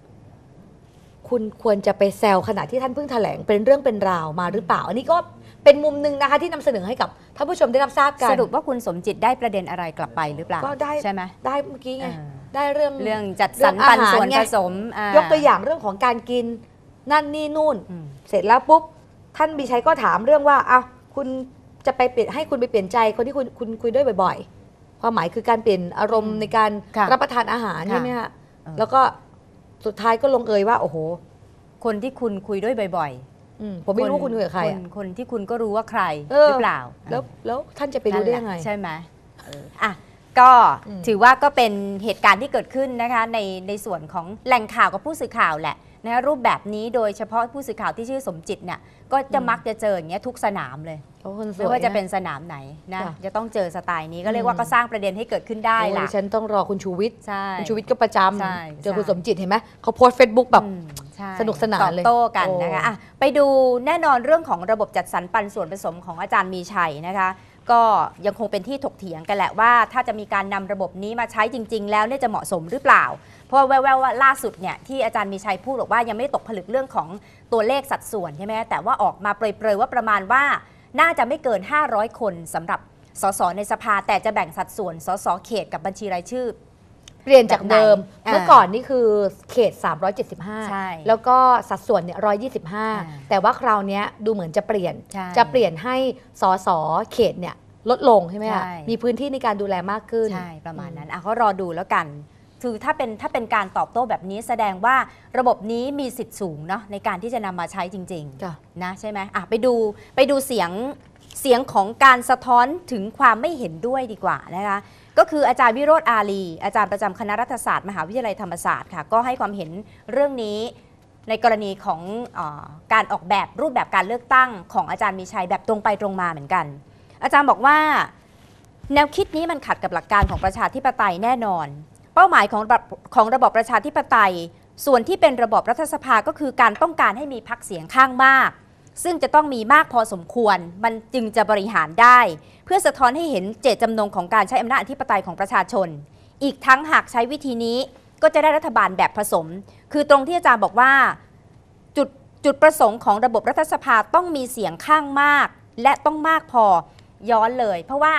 Speaker 1: คุณควรจะไปแซวขณะที่ท่านเพิ่งแถลงเป็นเรื่องเป็นราวมาหรือเปล่า อันนี้ก็เป็นมุมหนึ่งนะคะที่นำเสนอให้กับท่านผู้ชมได้รับทราบกัน
Speaker 2: สรุปว่าคุณสมจิตได้ประเด็นอะไรกลับไปหรือเปล่า
Speaker 1: ก็ได้
Speaker 2: ใช่ไหม
Speaker 1: ได้เมื่อกี้ไง
Speaker 2: เออ
Speaker 1: ได้เรื่อง
Speaker 2: เรื่องจัดสรรปันส่วนผสม
Speaker 1: ยกตัวอย่างเรื่องของการกินนั่นนี่นู่น
Speaker 2: อืม
Speaker 1: เสร็จแล้วปุ๊บท่านมีชัยก็ถามเรื่องว่าอ้าวคุณจะไปเปลี่ยนให้คุณไปเปลี่ยนใจคนที่คุณคุยด้วยบ่อยๆ ความหมายคือการเปลี่ยนอารมณ์ในการ
Speaker 2: ค่ะ
Speaker 1: รับประทานอาหาร
Speaker 2: ค่ะ
Speaker 1: ใช่ไหมคะ
Speaker 2: เออ
Speaker 1: แล้วก็สุดท้ายก็ลงเอยว่าโอ้โห
Speaker 2: คนที่คุณคุยด้วยบ่อย
Speaker 1: ผมไม่รู้ว่าคุณคุยกับใครอะ
Speaker 2: คนที่คุณก็รู้ว่าใคร
Speaker 1: เออ
Speaker 2: หรือเปล่า
Speaker 1: แล้วท่านจะไปรู้ได้ยังไง
Speaker 2: ใช่ไหมอ่ะก็
Speaker 1: อืม
Speaker 2: ถือว่าก็เป็นเหตุการณ์ที่เกิดขึ้นนะคะในส่วนของแหล่งข่าวกับผู้สื่อข่าวแหละนะคะรูปแบบนี้โดยเฉพาะผู้สื่อข่าวที่ชื่อสมจิตเนี่ยก็จะมักจะเจออย่างเงี้ยทุกสนามเลย
Speaker 1: เขาคนสวย
Speaker 2: ไม่ว่าจะเป็น
Speaker 1: น
Speaker 2: สนามไหนนะ
Speaker 1: ค่ะ
Speaker 2: จะต้องเจอสไตล์นี้ก็เรียกว่าก็สร้างประเด็นให้เกิดขึ้นได้
Speaker 1: โอ้
Speaker 2: ล่ะ
Speaker 1: ดิฉันต้องรอคุณชูวิทย์
Speaker 2: ใช่
Speaker 1: คุณชูวิทย์ก็ประจ
Speaker 2: ใช่
Speaker 1: ำเจอคุณ
Speaker 2: ใช่
Speaker 1: สมจิตเห็นไหมเขาโพสเฟซบุ๊กแบบ
Speaker 2: อืมใช่
Speaker 1: สนุกสนาน
Speaker 2: ตอบ
Speaker 1: เลย
Speaker 2: โต้กัน
Speaker 1: โอ้
Speaker 2: นะคะอ่ะไปดูแน่นอนเรื่องของระบบจัดสรรปันส่วนผสมของอาจารย์มีชัยนะคะ ก็ยังคงเป็นที่ถกเถียงกันแหละว่า ถ้าจะมีการนำระบบนี้มาใช้จริง ๆ แล้วเนี่ยจะเหมาะสมหรือเปล่า เพราะว่าแววๆว่าล่าสุดเนี่ยที่อาจารย์มีชัยพูดบอกว่ายังไม่ได้ตกผลึกเรื่องของตัวเลขสัดส่วนใช่ไหมแต่ว่าออกมาเปรยๆว่าประมาณว่าน่าจะไม่เกิน 500 คนสำหรับสสในสภาแต่จะแบ่งสัดส่วนสสเขตกับบัญชีรายชื่อ
Speaker 1: เปลี่ยนจากเดิม
Speaker 2: แบบไหน
Speaker 1: เมื่อก่อนนี่คือเขต
Speaker 2: ใช่
Speaker 1: 375 แล้วก็สัดส่วนเนี่ย125 แต่ว่าคราวเนี้ยดูเหมือนจะเปลี่ยน
Speaker 2: ใช่
Speaker 1: จะเปลี่ยนให้สสเขตเนี่ยลดลงใช่ไหมคะ
Speaker 2: ใช่
Speaker 1: มีพื้นที่ในการดูแลมากขึ้น
Speaker 2: ใช่ประมาณนั้นอ่ะเขารอดูแล้วกันคือถ้าเป็นการตอบโต้แบบนี้แสดงว่าระบบนี้มีสิทธิ์สูงเนาะในการที่จะนำมาใช้จริง
Speaker 1: จ้ะ
Speaker 2: ๆนะใช่ไหมอ่ะไปดูเสียงของการสะท้อนถึงความไม่เห็นด้วยดีกว่านะคะก็คืออาจารย์วิโรจน์อาลีอาจารย์ประจำคณะรัฐศาสตร์มหาวิทยาลัยธรรมศาสตร์ค่ะก็ให้ความเห็นเรื่องนี้ในกรณีของการออกแบบรูปแบบการเลือกตั้งของอาจารย์มีชัยแบบตรงไปตรงมาเหมือนกัน อาจารย์บอกว่าแนวคิดนี้มันขัดกับหลักการของประชาธิปไตยแน่นอน เป้าหมายของระบอบประชาธิปไตย ส่วนที่เป็นระบอบรัฐสภาก็คือการต้องการให้มีพรรคเสียงข้างมาก ซึ่งจะต้องมีมากพอสมควรมันจึงจะบริหารได้ เพื่อสะท้อนให้เห็นเจตจำนงของการใช้อำนาจอธิปไตยของประชาชน อีกทั้งหากใช้วิธีนี้ก็จะได้รัฐบาลแบบผสม คือตรงที่อาจารย์บอกว่าจุดประสงค์ของระบบรัฐสภาต้องมีเสียงข้างมาก และต้องมากพอย้อนเลย เพราะว่า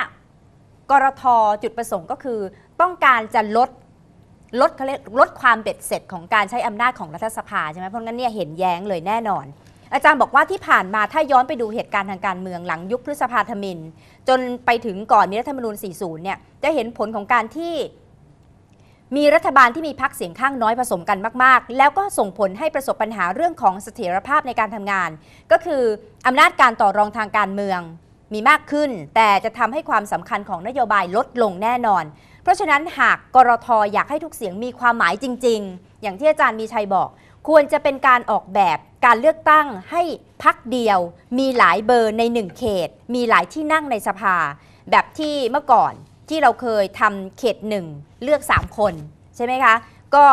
Speaker 2: กรทจุดประสงค์ก็คือต้องการจะลดความเบ็ดเสร็จของการใช้อำนาจของรัฐสภาใช่ไหมเพราะงั้นเนี่ยเห็นแย้งเลยแน่นอน อาจารย์บอกว่าที่ผ่านมาถ้าย้อนไปดูเหตุการณ์ทางการเมืองหลังยุคพฤษภาธมิฬจนไปถึงก่อนมีรัฐธรรมนูญ 40 เนี่ยจะเห็นผลของการที่มีรัฐบาลที่มีพรรคเสียงข้างน้อยผสมกันมากๆ แล้วก็ส่งผลให้ประสบปัญหาเรื่องของเสถียรภาพในการทำงาน ก็คืออำนาจการต่อรองทางการเมือง มีมากขึ้น แต่จะทำให้ความสำคัญของนโยบายลดลงแน่นอน เพราะฉะนั้นหากกรท.อยากให้ทุกเสียงมีความหมายจริงๆอย่างที่อาจารย์มีชัยบอกควรจะเป็นการออกแบบการเลือกตั้งให้พรรคเดียวมีหลายเบอร์ใน1เขตมีหลายที่นั่งในสภาแบบที่เมื่อก่อนที่เราเคยทำเขต1เลือก3คนใช่ไหมคะก็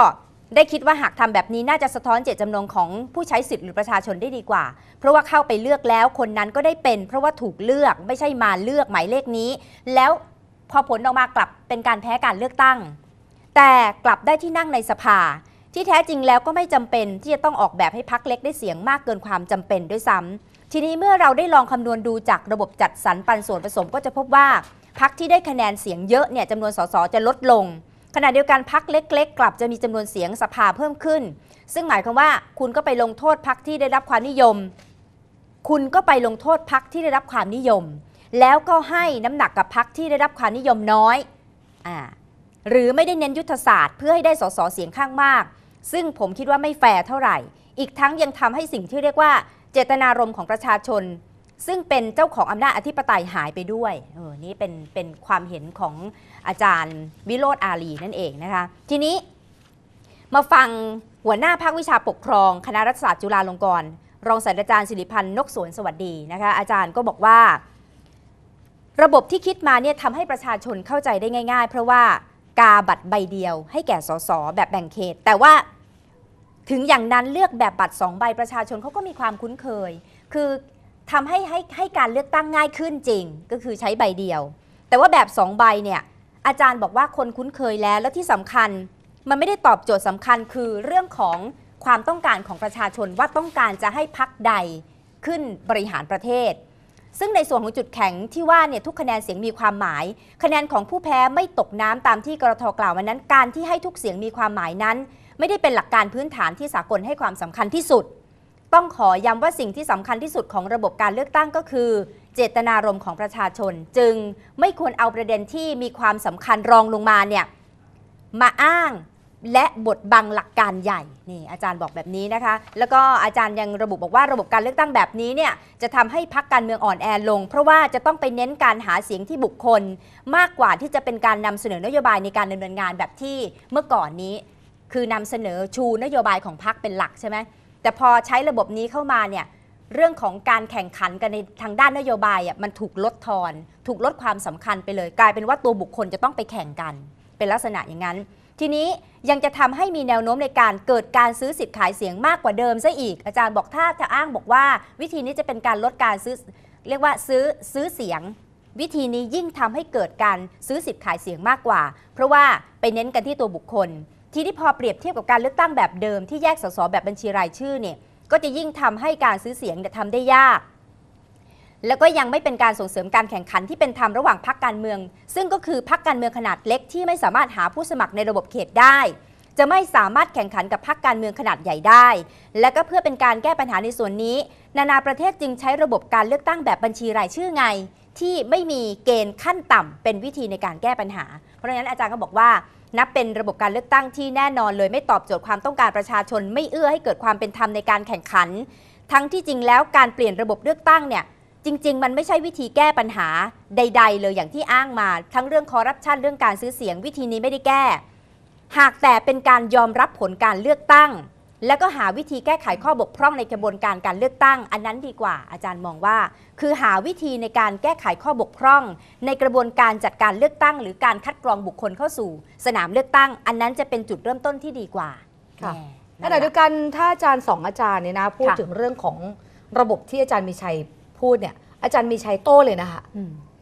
Speaker 2: ได้คิดว่าหากทำแบบนี้น่าจะสะท้อนเจตจำนงของผู้ใช้สิทธิ์หรือประชาชนได้ดีกว่าเพราะว่าเข้าไปเลือกแล้วคนนั้นก็ได้เป็นเพราะว่าถูกเลือกไม่ใช่มาเลือกหมายเลขนี้แล้วพอผลออกมากลับเป็นการแพ้การเลือกตั้งแต่กลับได้ที่นั่งในสภาที่แท้จริงแล้วก็ไม่จำเป็นที่จะต้องออกแบบให้พรรคเล็กได้เสียงมากเกินความจำเป็นด้วยซ้ำทีนี้เมื่อเราได้ลองคำนวณดูจากระบบจัดสรรปันส่วนผสมก็จะพบว่าพรรคที่ได้คะแนนเสียงเยอะเนี่ยจำนวนสสจะลดลงขณะเดียวกันพรรคเล็กๆกลับจะมีจำนวนเสียงสภาเพิ่มขึ้นซึ่งหมายความว่าคุณก็ไปลงโทษพรรคที่ได้รับความนิยมคุณก็ไปลงโทษพรรคที่ได้รับความนิยมแล้วก็ให้น้ำหนักกับพรรคที่ได้รับความนิยมน้อยหรือไม่ได้เน้นยุทธศาสตร์เพื่อให้ได้สสเสียงข้างมากซึ่งผมคิดว่าไม่แฟร์เท่าไหร่อีกทั้งยังทำให้สิ่งที่เรียกว่าเจตนารมณ์ของประชาชนซึ่งเป็นเจ้าของอำนาจอธิปไตยหายไปด้วยนี่เป็นความเห็นของอาจารย์วิโรจน์อาลีนั่นเองนะคะทีนี้มาฟังหัวหน้าภาควิชาปกครองคณะรัฐศาสตร์จุฬาลงกรณ์รองศาสตราจารย์ศิริพันธ์นกสวนสวัสดีนะคะอาจารย์ก็บอกว่าระบบที่คิดมาเนี่ยทำให้ประชาชนเข้าใจได้ง่ายๆเพราะว่ากาบัตรใบเดียวให้แก่สสแบบแบ่งเขตแต่ว่าถึงอย่างนั้นเลือกแบบบัตร2ใบประชาชนเขาก็มีความคุ้นเคยคือทำให้การเลือกตั้งง่ายขึ้นจริงก็คือใช้ใบเดียวแต่ว่าแบบ2ใบเนี่ยอาจารย์บอกว่าคนคุ้นเคยแล้วและที่สำคัญมันไม่ได้ตอบโจทย์สำคัญคือเรื่องของความต้องการของประชาชนว่าต้องการจะให้พรรคใดขึ้นบริหารประเทศซึ่งในส่วนของจุดแข็งที่ว่าเนี่ยทุกคะแนนเสียงมีความหมายคะแนนของผู้แพ้ไม่ตกน้ำตามที่กรท.กล่าววันนั้นการที่ให้ทุกเสียงมีความหมายนั้นไม่ได้เป็นหลักการพื้นฐานที่สากลให้ความสำคัญที่สุดต้องขอย้ำว่าสิ่งที่สำคัญที่สุดของระบบการเลือกตั้งก็คือเจตนารมณ์ของประชาชนจึงไม่ควรเอาประเด็นที่มีความสำคัญรองลงมาเนี่ยมาอ้างและบดบังหลักการใหญ่นี่อาจารย์บอกแบบนี้นะคะแล้วก็อาจารย์ยังระบุบอกว่าระบบการเลือกตั้งแบบนี้เนี่ยจะทำให้พรรคการเมืองอ่อนแอลงเพราะว่าจะต้องไปเน้นการหาเสียงที่บุคคลมากกว่าที่จะเป็นการนำเสนอนโยบายในการดำเนินงานแบบที่เมื่อก่อนนี้คือนำเสนอชูนโยบายของพรรคเป็นหลักใช่ไหมแต่พอใช้ระบบนี้เข้ามาเนี่ยเรื่องของการแข่งขันกันในทางด้านนโยบายมันถูกลดทอนถูกลดความสำคัญไปเลยกลายเป็นว่าตัวบุคคลจะต้องไปแข่งกันเป็นลักษณะอย่างนั้นทีนี้ยังจะทำให้มีแนวโน้มในการเกิดการซื้อสิทธิ์ขายเสียงมากกว่าเดิมซะอีกอาจารย์บอกถ้าจะอ้างบอกว่าวิธีนี้จะเป็นการลดการซื้อเรียกว่าซื้อเสียงวิธีนี้ยิ่งทำให้เกิดการซื้อสิทธิ์ขายเสียงมากกว่าเพราะว่าไปเน้นกันที่ตัวบุคคลทีนี้พอเปรียบเทียบกับการเลือกตั้งแบบเดิมที่แยกสสแบบบัญชีรายชื่อเนี่ยก็จะยิ่งทำให้การซื้อเสียงทำได้ยากแล้วก็ยังไม่เป็นการส่งเสริมการแข่งขันที่เป็นธรรมระหว่างพรรคการเมืองซึ่งก็คือพรรคการเมืองขนาดเล็กที่ไม่สามารถหาผู้สมัครในระบบเขตได้จะไม่สามารถแข่งขันกับพรรคการเมืองขนาดใหญ่ได้และก็เพื่อเป็นการแก้ปัญหาในส่วนนี้นานาประเทศจึงใช้ระบบการเลือกตั้งแบบบัญชีรายชื่อไงที่ไม่มีเกณฑ์ขั้นต่ำเป็นวิธีในการแก้ปัญหาเพราะฉะนั้นอาจารย์ก็บอกว่านับเป็นระบบการเลือกตั้งที่แน่นอนเลยไม่ตอบโจทย์ความต้องการประชาชนไม่เอื้อให้เกิดความเป็นธรรมในการแข่งขันทั้งที่จริงแล้วการเปลี่ยนระบบเลือกตั้งเนี่ยจริงๆมันไม่ใช่วิธีแก้ปัญหาใดๆเลยอย่างที่อ้างมาทั้งเรื่องคอร์รัปชันเรื่องการซื้อเสียงวิธีนี้ไม่ได้แก้หากแต่เป็นการยอมรับผลการเลือกตั้งแล้วก็หาวิธีแก้ไขข้อบกพร่องในกระบวนการการเลือกตั้งอันนั้นดีกว่าอาจารย์มองว่าคือหาวิธีในการแก้ไขข้อบกพร่องในกระบวนการจัดการเลือกตั้งหรือการคัดกรองบุคคลเข้าสู่สนามเลือกตั้งอันนั้นจะเป็นจุดเริ่มต้นที่ดีกว่า
Speaker 1: ค่ะขณะเดียวกันถ้าอาจารย์2อาจารย์เนี่ยนะพูดถึงเรื่องของระบบที่อาจารย์มีชัยพูดเนี่ยอาจารย์มีชัยโต้เลยนะคะ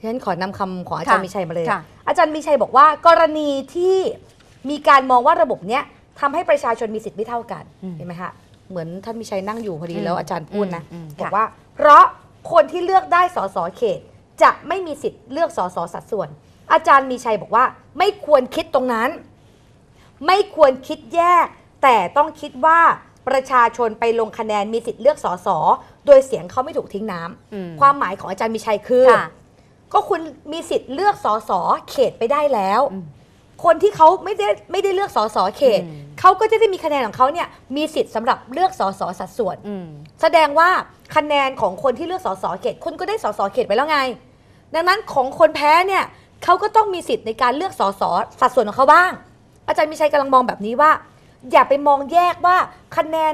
Speaker 1: ฉันขอนำคำของอาจารย์มีชัยมาเลยอาจารย์มีชัยบอกว่ากรณีที่มีการมองว่าระบบเนี้ยทำให้ประชาชนมีสิทธิ์ไม่เท่ากันเห็นไหมคะเหมือนท่านมีชัยนั่งอยู่พอดีแล้วอาจารย์พูดนะบอกว่าเพราะคนที่เลือกได้สสเขตจะไม่มีสิทธิ์เลือกสสสัดส่วนอาจารย์มีชัยบอกว่าไม่ควรคิดตรงนั้นไม่ควรคิดแยกแต่ต้องคิดว่าประชาชนไปลงคะแนนมีสิทธิ์เลือกสสโดยเสียงเขาไม่ถูกทิ้งน้ำความหมายของอาจารย์มีชัยคือก็คุณมีสิทธิ์เลือกสสเขตไปได้แล้วคนที่เขาไม่ได้เลือกสสเขตเขาก็จะได้มีคะแนนของเขาเนี่ยมีสิทธิ์สำหรับเลือกสสสัดส่วนแสดงว่าคะแนนของคนที่เลือกสสเขตคุณก็ได้สสเขตไปแล้วไง ดังนั้นของคนแพ้เนี่ยเขาก็ต้องมีสิทธิ์ในการเลือกสสสัดส่วนของเขาบ้าง อาจารย์มีชัยกำลังมองแบบนี้ว่า อย่าไปมองแยกว่าคะแนน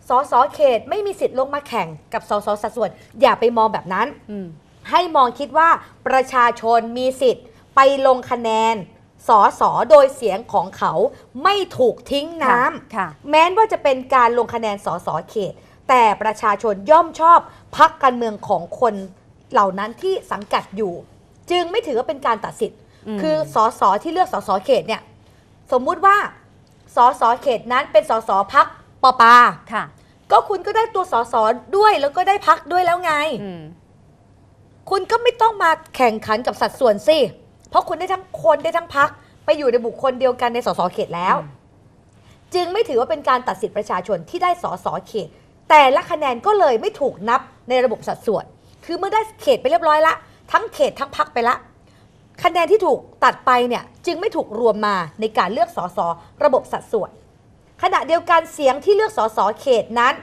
Speaker 1: สสเขตไม่มีสิทธิ์ลงมาแข่งกับสสสัดส่วน อย่าไปมองแบบนั้นให้มองคิดว่าประชาชนมีสิทธิ์ไปลงคะแนนสสโดยเสียงของเขาไม่ถูกทิ้งน้ำแม้ว่าจะเป็นการลงคะแนนสสเขตแต่ประชาชนย่อมชอบพรรคการเมืองของคนเหล่านั้นที่สังกัดอยู่จึงไม่ถือว่าเป็นการตัดสิทธิ์คือสสที่เลือกสสเขตเนี่ยสมมุติว่าสสเขตนั้นเป็นสสพรรคปปาก็คุณก็ได้ตัวสสด้วยแล้วก็ได้พรรคด้วยแล้วไงคุณก็ไม่ต้องมาแข่งขันกับสัดส่วนสิเพราะคุณได้ทั้งคนได้ทั้งพรรคไปอยู่ในบุคคลเดียวกันในสสเขตแล้วจึงไม่ถือว่าเป็นการตัดสิทธิประชาชนที่ได้สสเขตแต่ละคะแนนก็เลยไม่ถูกนับในระบบสัดส่วนคือเมื่อได้เขตไปเรียบร้อยละทั้งเขตทั้งพรรคไปละคะแนนที่ถูกตัดไปเนี่ยจึงไม่ถูกรวมมาในการเลือกสสระบบสัดส่วนขณะเดียวกันเสียงที่เลือกสสเขตนั้น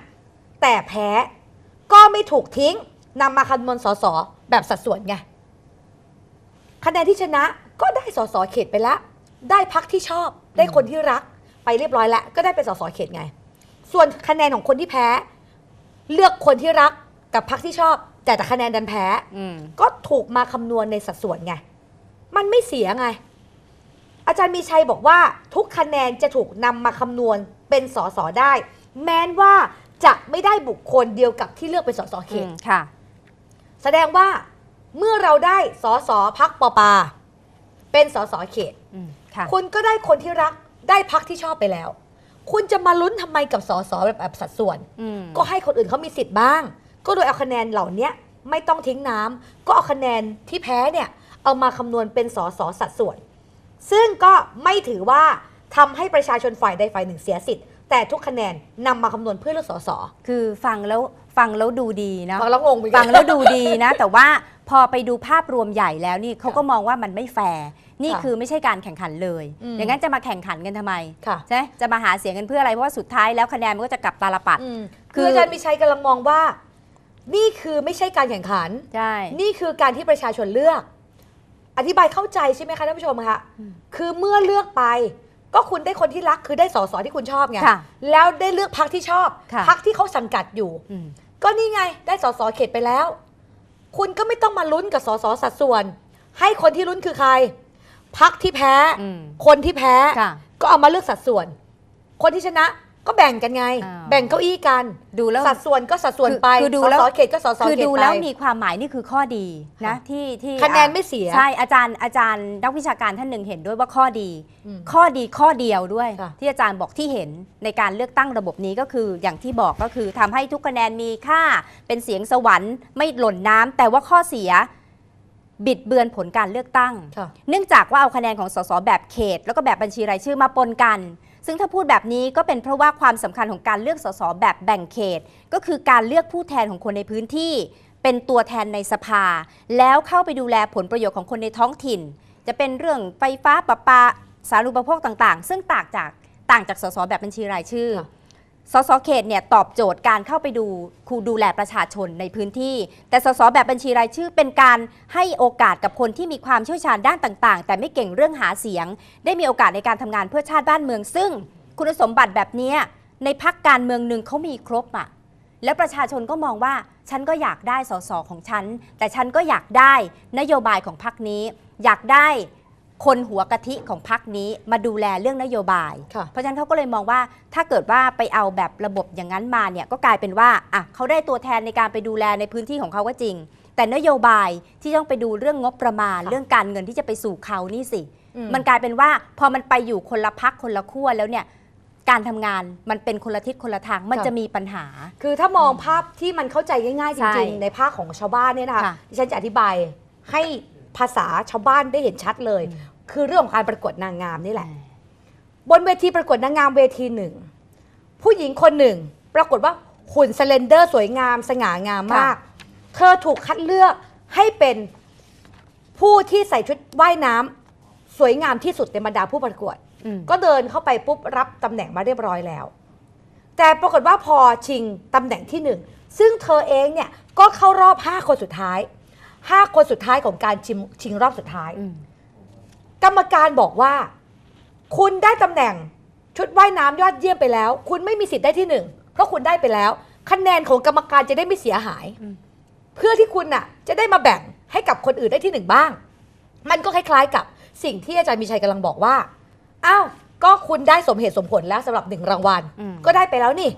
Speaker 1: แต่แพ้ก็ไม่ถูกทิ้งนำมาคำนวณสสแบบสัดส่วนไงคะแนนที่ชนะก็ได้สสเขตไปละได้พรรคที่ชอบได้คนที่รักไปเรียบร้อยแล้วก็ได้เป็นสสเขตไงส่วนคะแนนของคนที่แพ้เลือกคนที่รักกับพรรคที่ชอบแต่คะแนนดันแพ้ก็ถูกมาคำนวณในสัดส่วนไงมันไม่เสียไงอาจารย์มีชัยบอกว่าทุกคะแนนจะถูกนำมาคำนวณเป็นสสได้แม้ว่าจะไม่ได้บุคคลเดียวกับที่เลือกเป็นสสเขตแสดงว่าเมื่อเราได้สสพรรคปปาเป็นสสเขตคุณก็ได้คนที่รักได้พรรคที่ชอบไปแล้วคุณจะมาลุ้นทำไมกับสสแบบสัดส่วนก็ให้คนอื่นเขามีสิทธิ์บ้างก็โดยเอาคะแนนเหล่านี้ไม่ต้องทิ้งน้ำก็เอาคะแนนที่แพ้เนี่ยเอามาคำนวณเป็นสสสัดส่วนซึ่งก็ไม่ถือว่าทำให้ประชาชนฝ่ายใดฝ่ายหนึ่งเสียสิทธิ์แต่ทุกคะแนนนำมาคำนวณเพื่อเลือกสส
Speaker 2: คือฟังแล้วดูดีนะ
Speaker 1: ฟังแล้วงงไป
Speaker 2: ฟังแล้วดูดีนะแต่ว่าพอไปดูภาพรวมใหญ่แล้วนี่เขาก็มองว่ามันไม่แฟร์นี่คือไม่ใช่การแข่งขันเลยอย่างนั้นจะมาแข่งขันกันทำไมใช่จะมาหาเสียงกันเพื่ออะไรเพราะว่าสุดท้ายแล้วคะแนนมันก็จะกลับตาลปัด
Speaker 1: คืออาจารย์มีชัยกำลังมองว่านี่คือไม่ใช่การแข่งขัน
Speaker 2: ใช่
Speaker 1: นี่คือการที่ประชาชนเลือกอธิบายเข้าใจใช่ไหมคะท่านผู้ชมคะคือเมื่อเลือกไปก็คุณได้คนที่รักคือได้สสที่คุณชอบไงแล้วได้เลือกพรรคที่ชอบพรรคที่เขาสังกัดอยู่ก็นี่ไงได้สสเขตไปแล้วคุณก็ไม่ต้องมาลุ้นกับสสสัดส่วนให้คนที่ลุ้นคือใครพรรคที่แพ้คนที่แพ้ก็เอามาเลือกสัดส่วนคนที่ชนะก็แบ่งกันไงแบ่งเก้าอี้กัน
Speaker 2: ดูแล้ว
Speaker 1: สัดส่วนก็สัดส่วนไปสสเขตก็สสเขตไป
Speaker 2: คือดูแล้วมีความหมายนี่คือข้อดีนะที่
Speaker 1: คะแนนไม่เสีย
Speaker 2: ใช่อาจารย์นักวิชาการท่านหนึ่งเห็นด้วยว่าข้อดีข้อเดียวด้วยที่อาจารย์บอกที่เห็นในการเลือกตั้งระบบนี้ก็คืออย่างที่บอกก็คือทำให้ทุกคะแนนมีค่าเป็นเสียงสวรรค์ไม่หล่นน้ำแต่ว่าข้อเสียบิดเบือนผลการเลือกตั้งเนื่องจากว่าเอาคะแนนของสสแบบเขตแล้วก็แบบบัญชีรายชื่อมาปนกันซึ่งถ้าพูดแบบนี้ก็เป็นเพราะว่าความสำคัญของการเลือกสสแบบแบ่งเขตก็คือการเลือกผู้แทนของคนในพื้นที่เป็นตัวแทนในสภาแล้วเข้าไปดูแลผลประโยชน์ของคนในท้องถิ่นจะเป็นเรื่องไฟฟ้าประปาสาธารณูปโภคต่างๆซึ่งต่างจากสสแบบบัญชีรายชื่อสสเขตเนี่ยตอบโจทย์การเข้าไปดูแลประชาชนในพื้นที่แต่สสแบบบัญชีรายชื่อเป็นการให้โอกาสกับคนที่มีความเชี่ยวชาญด้านต่างๆแต่ไม่เก่งเรื่องหาเสียงได้มีโอกาสในการทำงานเพื่อชาติบ้านเมืองซึ่งคุณสมบัติแบบนี้ในพรรคการเมืองหนึ่งเขามีครบอ่ะแล้วประชาชนก็มองว่าฉันก็อยากได้สสของฉันแต่ฉันก็อยากได้นโยบายของพรรคนี้อยากได้คนหัวกะทิของพรรคนี้มาดูแลเรื่องนโยบายเพราะฉะนั้นเขาก็เลยมองว่าถ้าเกิดว่าไปเอาแบบระบบอย่างนั้นมาเนี่ยก็กลายเป็นว่าอ่ะเขาได้ตัวแทนในการไปดูแลในพื้นที่ของเขาก็จริงแต่นโยบายที่ต้องไปดูเรื่องงบประมาณเรื่องการเงินที่จะไปสู่เขานี่สิมันกลายเป็นว่าพอมันไปอยู่คนละพรรคคนละขั้วแล้วเนี่ยการทำงานมันเป็นคนละทิศคนละทางมันจะมีปัญหา
Speaker 1: คือถ้ามองภาพที่มันเข้าใจง่ายๆจริงๆในภาคของชาวบ้านเนี่ยนะคะดิฉันจะอธิบายให้ภาษาชาวบ้านได้เห็นชัดเลยคือเรื่องของการประกวดนางงามนี่แหละบนเวทีประกวดนางงามเวทีหนึ่งผู้หญิงคนหนึ่งปรากฏว่าหุ่นสเลนเดอร์สวยงามสง่างามมากเธอถูกคัดเลือกให้เป็นผู้ที่ใส่ชุดว่ายน้ำสวยงามที่สุดในบรรดาผู้ประกวดก็เดินเข้าไปปุ๊บรับตำแหน่งมาเรียบร้อยแล้วแต่ปรากฏว่าพอชิงตำแหน่งที่1ซึ่งเธอเองเนี่ยก็เข้ารอบ5คนสุดท้าย 5 คนสุดท้ายของการชิงรอบสุดท้าย กรรมการบอกว่า คุณได้ตำแหน่งชุดว่ายน้ำยอดเยี่ยมไปแล้ว คุณไม่มีสิทธิ์ได้ที่ 1 เพราะคุณได้ไปแล้ว คะแนนของกรรมการจะได้ไม่เสียหาย เพื่อที่คุณน่ะจะได้มาแบ่งให้กับคนอื่นได้ที่ 1บ้าง มันก็คล้ายๆกับสิ่งที่อาจารย์มีชัยกำลังบอกว่าอ้าวก็คุณได้สมเหตุสมผลแล้วสำหรับ1รางวัลก็ได้ไปแล้วนี่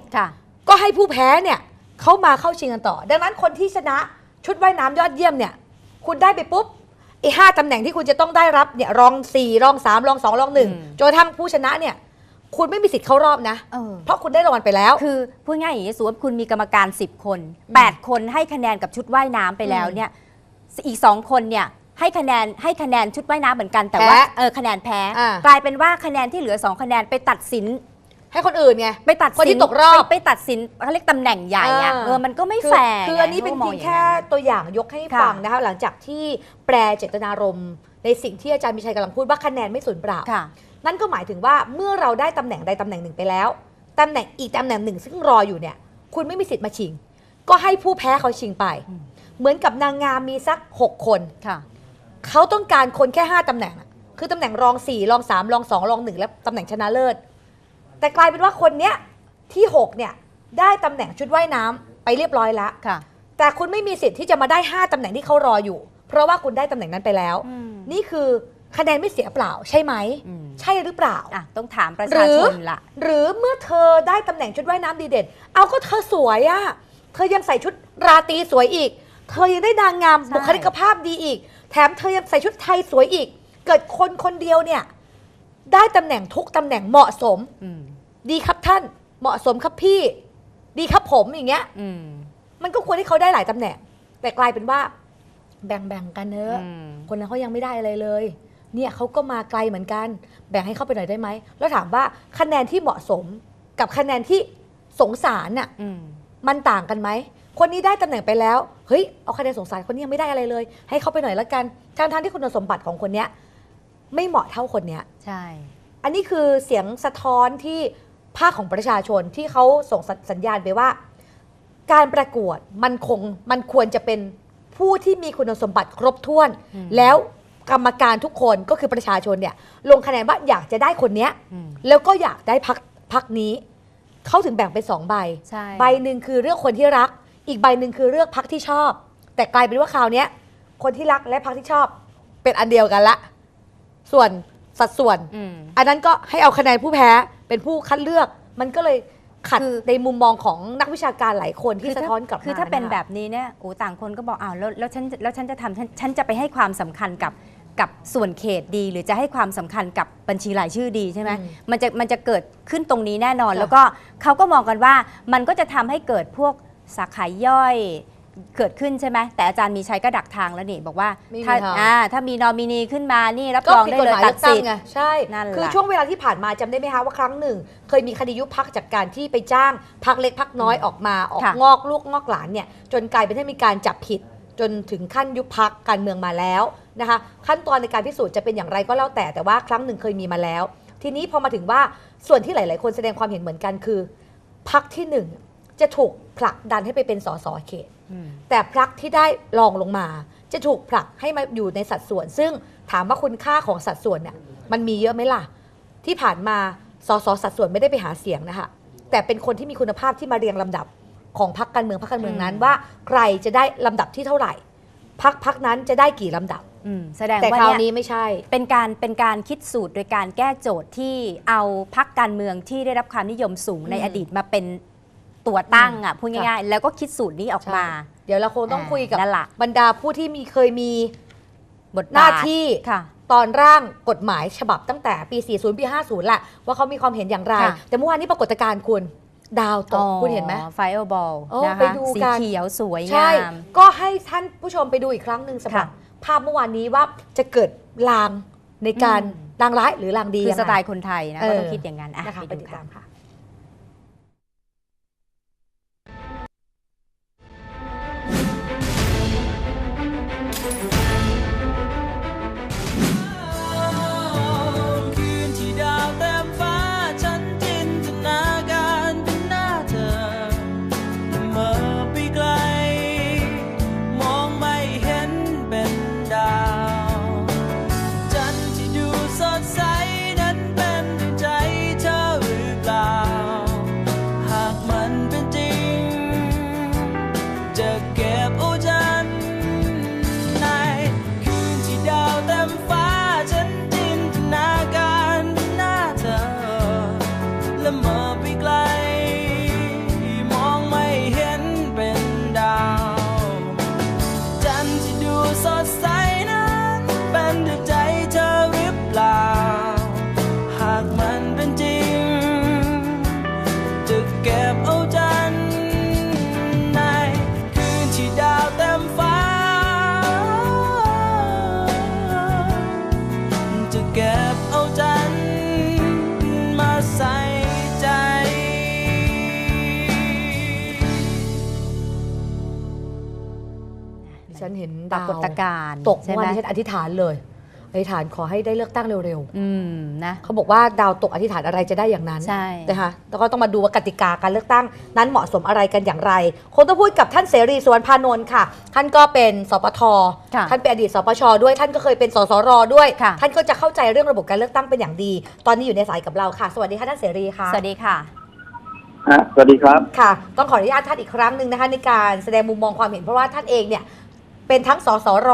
Speaker 1: ก็ให้ผู้แพ้เนี่ยเขามาเข้าชิงกันต่อดังนั้นคนที่ชนะชุดว่ายน้ำยอดเยี่ยมเนี่ยคุณได้ไปปุ๊บไอ้5ตำแหน่งที่คุณจะต้องได้รับเนี่ยรอง4รอง3รอง2รอง1จนกระทั่งผู้ชนะเนี่ยคุณไม่มีสิทธิ์เข้ารอบนะเพราะคุณได้รางวัลไปแล้ว
Speaker 2: คือพูดง่ายอย่างนี้สมมติคุณมีกรรมการ10 คน8 คนให้คะแนนกับชุดว่ายน้ำไปแล้วเนี่ยอีก2 คนเนี่ยให้คะแนนชุดว่ายน้ำเหมือนกันแต่ว่าคะแนนแพ้กลายเป็นว่าคะแนนที่เหลือ2 คะแนนไปตัดสิน
Speaker 1: ให้คนอื่นไง
Speaker 2: ไปตัด
Speaker 1: คนที่ตกรอบ
Speaker 2: ไปตัดสินเขาเรียกตำแหน่งใหญ่อะมันก็ไม่แฟร์
Speaker 1: คืออันนี้เป็นเพียงแค่ตัวอย่างยกให้ฟังนะคะหลังจากที่แปลเจตนารมณ์ในสิ่งที่อาจารย์มีชัยกำลังพูดว่าคะแนนไม่สูญเปล่านั่นก็หมายถึงว่าเมื่อเราได้ตำแหน่งใดตำแหน่งหนึ่งไปแล้วตำแหน่งอีกตำแหน่งหนึ่งซึ่งรออยู่เนี่ยคุณไม่มีสิทธิ์มาชิงก็ให้ผู้แพ้เขาชิงไปเหมือนกับนางงามมีสัก6 คนเขาต้องการคนแค่5ตำแหน่งคือตำแหน่งรอง4รอง3รอง2รอง1และตำแหน่งชนะเลิศแต่กลายเป็นว่าคนเนี้ยที่6เนี่ยได้ตำแหน่งชุดว่ายน้ำไปเรียบร้อยแล้วแต่คุณไม่มีสิทธิ์ที่จะมาได้5ตำแหน่งที่เขารออยู่เพราะว่าคุณได้ตำแหน่งนั้นไปแล้วนี่คือคะแนนไม่เสียเปล่าใช่ไหมใช่หรือเปล่า
Speaker 2: ต้องถามประชาชนละ
Speaker 1: หรือเมื่อเธอได้ตำแหน่งชุดว่ายน้ำดีเด่นเอาก็เธอสวยอะเธอยังใส่ชุดราตรีสวยอีกเธอยังได้นางงามบุคลิกภาพดีอีกแถมเธอยังใส่ชุดไทยสวยอีกเกิดคนคนเดียวเนี่ยได้ตำแหน่งทุกตำแหน่งเหมาะสมดีครับท่านเหมาะสมครับพี่ดีครับผมอย่างเงี้ยมันก็ควรให้เขาได้หลายตำแหน่งแต่กลายเป็นว่าแบ่งกันเนอะคนนั้นเขายังไม่ได้อะไรเลยเนี่ยเขาก็มาไกลเหมือนกันแบ่งให้เขาไปหน่อยได้ไหมแล้วถามว่าคะแนนที่เหมาะสมกับคะแนนที่สงสารน่ะมันต่างกันไหมคนนี้ได้ตำแหน่งไปแล้วเฮ้ยเอาคะแนนสงสารคนนี้ยังไม่ได้อะไรเลยให้เขาไปหน่อยละกันทั้งที่คุณสมบัติของคนเนี้ยไม่เหมาะเท่าคนเนี้ย
Speaker 2: ใช่
Speaker 1: อันนี้คือเสียงสะท้อนที่ภาคของประชาชนที่เขาส่งสัญญาณไปว่าการประกวดมันควรจะเป็นผู้ที่มีคุณสมบัติครบถ้วนแล้วกรรมการทุกคนก็คือประชาชนเนี่ยลงคะแนนว่าอยากจะได้คนนี้แล้วก็อยากได้พักนี้เขาถึงแบ่งเป็น2 ใบใบหนึ่งคือเลือกคนที่รักอีกใบหนึ่งคือเลือกพักที่ชอบแต่กลายเป็นว่าคราวนี้คนที่รักและพักที่ชอบเป็นอันเดียวกันละส่วนสัดส่วนอันนั้นก็ให้เอาคะแนนผู้แพ้เป็นผู้คัดเลือกมันก็เลยขัดในมุมมองของนักวิชาการหลายคนที่สะท้อนกลับมา
Speaker 2: คือถ้าเป็นแบบนี้เนี่ยต่างคนก็บอกแล้วฉันจะทำฉันจะไปให้ความสำคัญกับส่วนเขตดีหรือจะให้ความสำคัญกับบัญชีรายชื่อดีใช่ไหมมันจะเกิดขึ้นตรงนี้แน่นอนแล้วก็เขาก็มองกันว่ามันก็จะทำให้เกิดพวกสาขาย่อยเกิดขึ้นใช่ไหมแต่อาจารย์มีชัยก็ดักทางแล้วนี่บอกว่าถ้ามีนอมินีขึ้นมานี่รับรองได้เลยตัดสิทธิ์
Speaker 1: ใช่คือช่วงเวลาที่ผ่านมาจำได้ไหมคะว่าครั้งหนึ่งเคยมีคดียุบพรรคจากการที่ไปจ้างพรรคเล็กพรรคน้อยออกงอกลูกงอกหลานเนี่ยจนกลายเป็นให้มีการจับผิดจนถึงขั้นยุบพรรคการเมืองมาแล้วนะคะขั้นตอนในการพิสูจน์จะเป็นอย่างไรก็แล้วแต่ว่าครั้งหนึ่งเคยมีมาแล้วทีนี้พอมาถึงว่าส่วนที่หลายๆคนแสดงความเห็นเหมือนกันคือพรรคที่1จะถูกผลักดันให้ไปเป็นสสเขตแต่พรรคที่ได้รองลงมาจะถูกผลักให้มาอยู่ในสัดส่วนซึ่งถามว่าคุณค่าของสัดส่วนเนี่ยมันมีเยอะไหมล่ะที่ผ่านมาสสสัดส่วนไม่ได้ไปหาเสียงนะคะแต่เป็นคนที่มีคุณภาพที่มาเรียงลำดับของพรรคการเมืองนั้นว่าใครจะได้ลำดับที่เท่าไหร่พรรคนั้นจะได้กี่ลำดับ
Speaker 2: แสดงว่า
Speaker 1: แต่คราวนี้ไม่ใช่
Speaker 2: เป็นการคิดสูตรโดยการแก้โจทย์ที่เอาพรรคการเมืองที่ได้รับความนิยมสูงในอดีตมาเป็นตัวตั้งพูดง่ายๆแล้วก็คิดสูตรนี้ออกมา
Speaker 1: เดี๋ยวเราคงต้องคุยกับบรรดาผู้ที่เคยมีบทหน้าที่ตอนร่างกฎหมายฉบับตั้งแต่ปี 40 ปี 50 แหละว่าเขามีความเห็นอย่างไรแต่เมื่อวานนี้ปรากฏการณ์คุณดาวตกคุณเห็นไหม
Speaker 2: ไฟเออร์บอล
Speaker 1: ไปดู
Speaker 2: สีเขียวสวยงาม
Speaker 1: ก็ให้ท่านผู้ชมไปดูอีกครั้งหนึ่งสำหรับภาพเมื่อวานนี้ว่าจะเกิดลางในการลางร้ายหรือลางดี
Speaker 2: คือสไตล์คนไทยนะก็ต้องคิดอย่างนั้น
Speaker 1: ไปดูกันค่ะ เห็น
Speaker 2: ปรา
Speaker 1: ดาว
Speaker 2: กฏการณ์
Speaker 1: ตก
Speaker 2: ใช่
Speaker 1: เมื่อ
Speaker 2: ไหม
Speaker 1: วานที่ฉันอธิษฐานเลยอธิษฐานขอให้ได้เลือกตั้งเร็ว
Speaker 2: นะ
Speaker 1: ๆเขาบอกว่าดาวตกอธิษฐานอะไรจะได้อย่างนั้น
Speaker 2: ใช่
Speaker 1: นะคะแล้วก็ต้องมาดูว่ากติกาการเลือกตั้งนั้นเหมาะสมอะไรกันอย่างไรคงต้องพูดกับท่านเสรีสุวรรณพานนท์ค่ะท่านก็เป็นสปท
Speaker 2: ค่ะ
Speaker 1: ท่านเป็นอดีตสปชด้วยท่านก็เคยเป็นสสรด้วย
Speaker 2: ค่ะ
Speaker 1: ท่านก็จะเข้าใจเรื่องระบบการเลือกตั้งเป็นอย่างดี ตอนนี้อยู่ในสายกับเราค่ะสวัสดีค่ะท่านเสรีค่ะ
Speaker 2: สวัสดีค่ะ
Speaker 3: สวัสดีครับ
Speaker 1: ค่ะ ต้องขออนุญาตท่านอีกครั้งหนึ่งนะคะในการแสดงมุมมองความเห็นเพราะว่าท่านเองเนี่ยเป็นทั้งสสร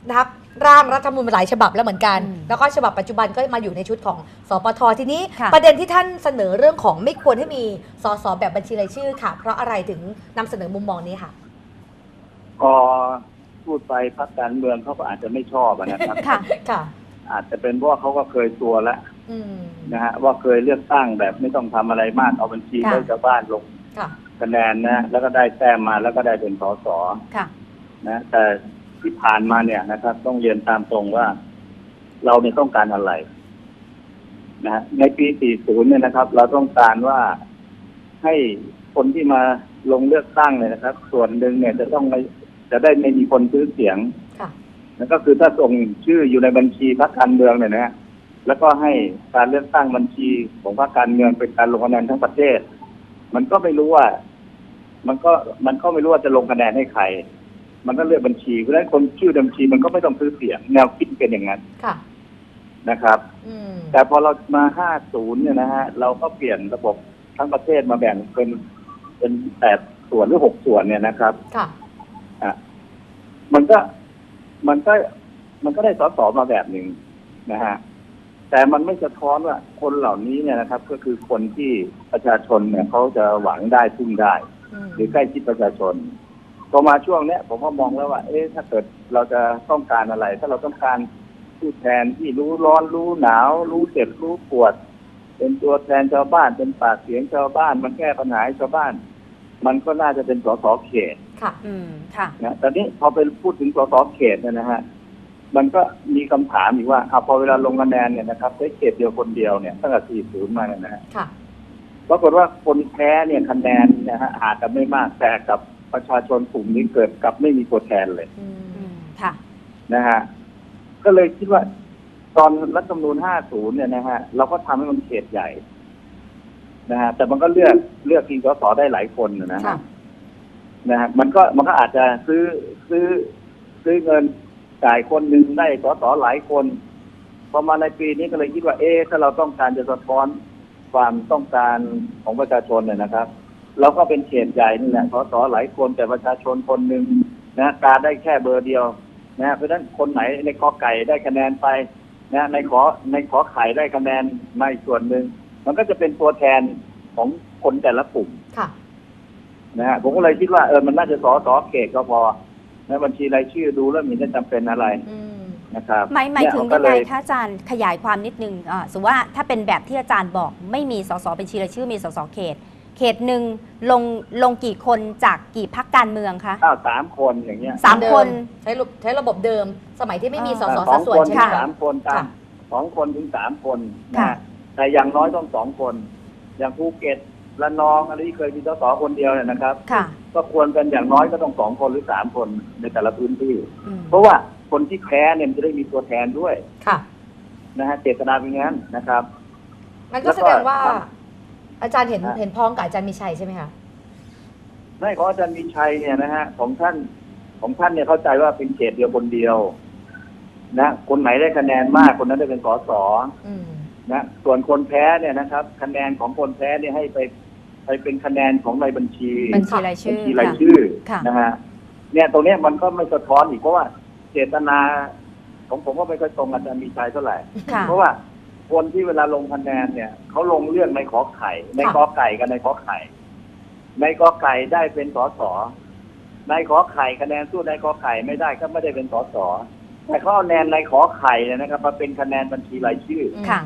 Speaker 1: นะครับร่างรัฐธรรมนูญมาหลายฉบับแล้วเหมือนกัน แล้วก็ฉบับปัจจุบันก็มาอยู่ในชุดของสปททีนี้
Speaker 2: ค่ะ
Speaker 1: ประเด็นที่ท่านเสนอเรื่องของไม่ควรให้มีสสแบบบัญชีรายชื่อค่ะ เพราะอะไรถึงนำเสนอมุมมองนี้ค่ะ
Speaker 3: พอพูดไปพรรคการเมืองเขาก็อาจจะไม่ชอบนะครับ
Speaker 2: ค่ะ
Speaker 1: ค่ะ
Speaker 3: อาจจะเป็นเพราะว่าเขาก็เคยตัวแล้ว
Speaker 1: อืม
Speaker 3: นะฮะว่าเคยเลือกตั้งแบบไม่ต้องทำอะไรมากเอาบัญชี
Speaker 2: ค่ะ
Speaker 3: ไว้ชาวบ้านลง
Speaker 1: ค่ะ
Speaker 3: คะแนนนะแล้วก็ได้แต้มมาแล้วก็ได้เป็นสส
Speaker 2: ค่ะ
Speaker 3: นะแต่ที่ผ่านมาเนี่ยนะครับ ต้องเรียนตามตรงว่า เราเนี่ยต้องการอะไรนะฮะในปี 40 เนี่ยนะครับ เราต้องการว่าให้คนที่มาลงเลือกตั้งเนี่ยนะครับ ส่วนหนึ่งเนี่ยจะได้ไม่มีคนซื้อเสียง
Speaker 1: ค่ะ
Speaker 3: นั่นก็คือถ้าส่งชื่ออยู่ในบัญชีพรรคการเมืองเนี่ยนะแล้วก็ให้การเลือกตั้งบัญชีของพรรคการเมืองเป็นการลงคะแนนทั้งประเทศ มันก็ไม่รู้ว่า มันก็ไม่รู้ว่าจะลงคะแนนให้ใคร มันก็เลือกบัญชีเพราะฉะนั้นคนชื่อบัญชีมันก็ไม่ต้องซื้อเสียงแนวคิดเป็นอย่างนั้น
Speaker 1: ค่ะ
Speaker 3: นะครับ
Speaker 1: อืม
Speaker 3: แต่พอเรามา 50 เนี่ยนะฮะเราก็เปลี่ยนระบบทั้งประเทศมาแบ่งเป็น8 ส่วนหรือ 6 ส่วนเนี่ยนะครับ
Speaker 1: ค่ะ
Speaker 3: อ่ะมันก็ได้สสมาแบบหนึ่งนะฮะแต่มันไม่สะท้อนว่าคนเหล่านี้เนี่ยนะครับ ก็คือคนที่ประชาชนเนี่ยเขาจะหวังได้พึ่งได้
Speaker 1: อืม
Speaker 3: หรือใกล้ชิดประชาชนพอมาช่วงเนี้ยผมก็มองแล้วว่า ถ้าเกิดเราจะต้องการอะไร ถ้าเราต้องการผู้แทนที่รู้ร้อนรู้หนาว รู้เจ็บรู้ปวด เป็นตัวแทนชาวบ้านเป็นปากเสียงชาวบ้านมันแก้ปัญหาให้ชาวบ้าน มันก็น่าจะเป็นสสเขต
Speaker 1: ค่ะ
Speaker 2: ค่ะ
Speaker 3: นะตอนนี้พอไปพูดถึงสสเขตเนี่ยนะฮะ มันก็มีคำถามอีกว่าพอเวลาลงคะแนนเนี่ยนะครับใช้เขตเดียวคนเดียวเนี่ยตั้งแต่40มาเนี่ยนะฮะ
Speaker 1: ค่ะ
Speaker 3: ปรากฏว่าคนแพ้เนี่ยคะแนนนะฮะอาจจะไม่มากแต่กับประชาชนกลุ่มนี้เกิดกับไม่มีตัวแทนเลย
Speaker 1: อืม
Speaker 2: ค่ะ
Speaker 3: นะฮะ ก็เลยคิดว่าตอนรัฐธรรมนูญ 50 เนี่ยนะฮะเราก็ทำให้มันเขตใหญ่นะฮะแต่มันก็เลือกทีมสสได้หลายคนนะ
Speaker 1: ค่ะ
Speaker 3: ฮะนะฮะมันก็อาจจะซื้อเงินจ่ายคนหนึ่งได้สสหลายคนพอมาในปีนี้ก็เลยคิดว่าถ้าเราต้องการจะสะท้อนความต้องการของประชาชนเนี่ยนะครับ เราก็เป็นเขตใหญ่นี่แหละสสหลายคนแต่ประชาชนคนหนึ่งนะการได้แค่เบอร์เดียวนะเพราะฉะนั้นคนไหนในกอไก่ได้คะแนนไปนะในขอไข่ได้คะแนนมาอีกส่วนหนึ่งมันก็จะเป็นตัวแทนของคนแต่ละกลุ่ม
Speaker 1: ค่ะ
Speaker 3: นะฮะผมก็เลยคิดว่ามันน่าจะสสเขตก็พอในบัญชีรายชื่อดูแล้วมีไม่จำเป็นอะไร
Speaker 1: อืม
Speaker 3: นะครับ
Speaker 2: หมายถึง
Speaker 3: เนี่
Speaker 2: ยังไง
Speaker 3: ก็เล
Speaker 2: คะอาจารย์ขยายความนิดนึงสมมติว่าถ้าเป็นแบบที่อาจารย์บอกไม่มีสสเป็นชีรายชื่อมีสสเขต เขตหนึ่งลงกี่คนจากกี่พรรคการเมืองคะ
Speaker 3: 3 คนอย่างเงี้ย
Speaker 2: สามคน
Speaker 1: ใช้ระบบเดิม สมัยที่ไม่มีสส
Speaker 3: ส
Speaker 1: สั
Speaker 3: อ
Speaker 1: ด
Speaker 3: ง
Speaker 1: ส่ว
Speaker 3: คน น
Speaker 1: ใช่ไหม
Speaker 3: ถึง
Speaker 1: คะ
Speaker 3: 3 คนตาม
Speaker 1: ค่ะ
Speaker 3: 2 คนถึง 3 คนนะ
Speaker 2: ค่ะ
Speaker 3: ฮะแต่อย่างน้อยต้อง2 คน อย่างภูเก็ตระนองอะไรที่เคยมีสสคนเดียวเนี่ยนะครับ
Speaker 2: ค่ะ
Speaker 3: ก็ควรเป็นอย่างน้อยก็ต้อง2 คนหรือ 3 คนในแต่ละพื้นที่
Speaker 2: อืม
Speaker 3: เพราะว่าคนที่แพ้เนี่ยมันจะได้มีตัวแทนด้วย
Speaker 1: ค่ะ
Speaker 3: นะฮะเจตนาเป็นงั้นนะครับ
Speaker 1: งั้นก็แสดงว่า
Speaker 3: แล้วก็
Speaker 1: อาจารย์เห็น
Speaker 3: ฮะ
Speaker 1: เห็นพ้องกับอาจารย์มีชัยใช่ไหมคะ
Speaker 3: ไม่ของอาจารย์มีชัยเนี่ยนะฮะของท่านเนี่ยเข้าใจว่าเป็นเขตเดียวคนเดียวนะคนไหนได้คะแนนมากคนนั้นได้เป็นสส
Speaker 1: อืม
Speaker 3: นะส่วนคนแพ้เนี่ยนะครับ คะแนนของคนแพ้เนี่ยให้ไปเป็นคะแนนของในบัญชี
Speaker 2: บัญชีรายชื่อ
Speaker 3: บัญชีรายชื่อ
Speaker 2: ค่ะ
Speaker 3: นะฮะเนี่ยตรงเนี้ยมันก็ไม่สะท้อนอีกเพราะว่าเจตนาของผมก็ไม่ค่อยตรงอาจารย์มีชัยเท่าไหร่
Speaker 2: ค่ะ
Speaker 3: เพราะว่าคนที่เวลาลงคะแนนเนี่ยเขาลงเรื่องในขอไข่ในกอไก่กับในขอไข่ในกอไก่ได้เป็นสสในขอไข่คะแนนสู้ในขอไข่ไม่ได้ก็ไม่ได้เป็นสสแต่เขาเอาคะแนนในขอไข่เนี่ยนะครับมาเป็นคะแนนบัญชีรายชื่อ
Speaker 2: ค่ะ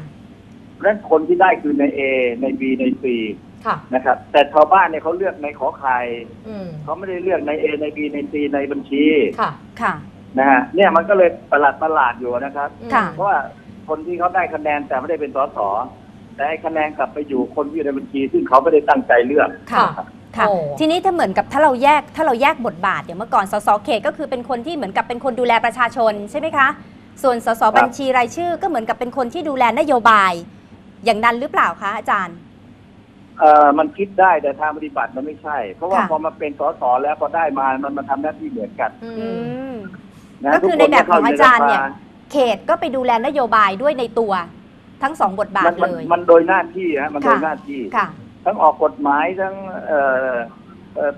Speaker 3: เพราะฉะนั้นคนที่ได้คือใน A ใน B ใน C
Speaker 1: ค่ะ
Speaker 3: นะครับ แต่ชาวบ้านเนี่ยเขาเลือกในขอไข่
Speaker 1: อืม
Speaker 3: เขาไม่ได้เลือกใน A ใน B ใน C ในบัญชี
Speaker 1: ค่ะ
Speaker 2: ค่ะ
Speaker 3: นะฮะเนี่ยมันก็เลยประหลาดอยู่นะครับ
Speaker 2: ค่ะ
Speaker 3: เพราะว่าคนที่เขาได้คะแนนแต่ไม่ได้เป็นสสแต่ให้คะแนนกลับไปอยู่คนที่อยู่ในบัญชี ซึ่งเขาไม่ได้ตั้งใจเลือก
Speaker 2: ค่ะ ค่ะ
Speaker 1: โอ้
Speaker 2: ทีนี้ถ้าเหมือนกับถ้าเราแยกบทบาทอย่างเมื่อก่อนสสเขตก็คือเป็นคนที่เหมือนกับเป็นคนดูแลประชาชนใช่ไหมคะส่วนสสบัญชีรายชื่อก็เหมือนกับเป็นคนที่ดูแลนโยบาย อย่างนั้นหรือเปล่าคะอาจารย์
Speaker 3: มันคิดได้แต่ทางปฏิบัติมันไม่ใช่ เพราะว่า
Speaker 2: ค่ะ
Speaker 3: พอมาเป็นสสแล้วพอได้มามันมาทำหน้าที่เหมือนกัน
Speaker 1: อื
Speaker 2: อื
Speaker 1: ม
Speaker 2: ม
Speaker 3: นะ
Speaker 2: ก็คือในแบบของอาจารย์เนี่ย
Speaker 3: ทุกค
Speaker 2: เขตก็ไปดูแลนโยบายด้วยในตัวทั้งสองบทบาท
Speaker 3: มัน
Speaker 2: เลย
Speaker 3: มันโดยหน้าที่ฮะมันโดย
Speaker 2: ค่ะ
Speaker 3: หน้าที่
Speaker 2: ค่ะ
Speaker 3: ทั้งออกกฎหมายทั้ง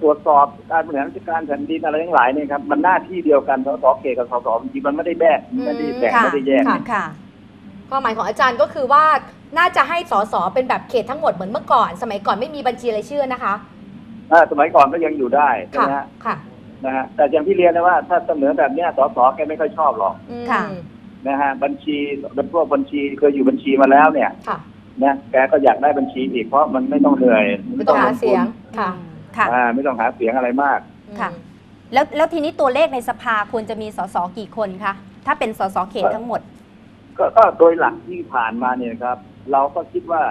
Speaker 3: ตรวจสอบการบริหารราชการแผ่นดินอะไรทั้งหลายเนี่ยครับมันหน้าที่เดียวกันสสเขตกับสสจริงๆมันไม่ได้แบ่งไม่ได้แบ่ง
Speaker 2: ค่ะ
Speaker 3: ไม่ได้แยก
Speaker 1: ค่ะ
Speaker 2: ค่ะ
Speaker 1: ความหมายของอาจารย์ก็คือว่าน่าจะให้สสเป็นแบบเขตทั้งหมดเหมือนเมื่อก่อน สมัยก่อนไม่มีบัญชีรายชื่อนะคะ
Speaker 3: สมัยก่อนก็ยังอยู่ได้ใช่
Speaker 1: ค่ะ
Speaker 3: ไหมฮะ
Speaker 1: ค่ะ
Speaker 3: นะฮะแต่อย่างที่เรียนนะว่าถ้าเสนอแบบเนี้ยสสแกไม่ค่อยชอบหรอก
Speaker 1: อืม
Speaker 2: ค่ะ
Speaker 3: นะฮะบัญชีเป็นพวกบัญชีเคยอยู่บัญชีมาแล้วเนี่ย
Speaker 1: ค่ะ
Speaker 3: นะแกก็อยากได้บัญชีอีกเพราะมันไม่ต้องเหนื่อย
Speaker 1: ไม่ต้องหาเสียง ค่ะ
Speaker 2: ค่ะ
Speaker 3: ไม่ต้องหาเสียงอะไรมาก
Speaker 2: ค่ะ แล้วทีนี้ตัวเลขในสภาควรจะมีสสกี่คนคะถ้าเป็นสสเขตทั้งหมด
Speaker 3: ก็โดยหลักที่ผ่านมาเนี่ยครับ เราก็คิดว่า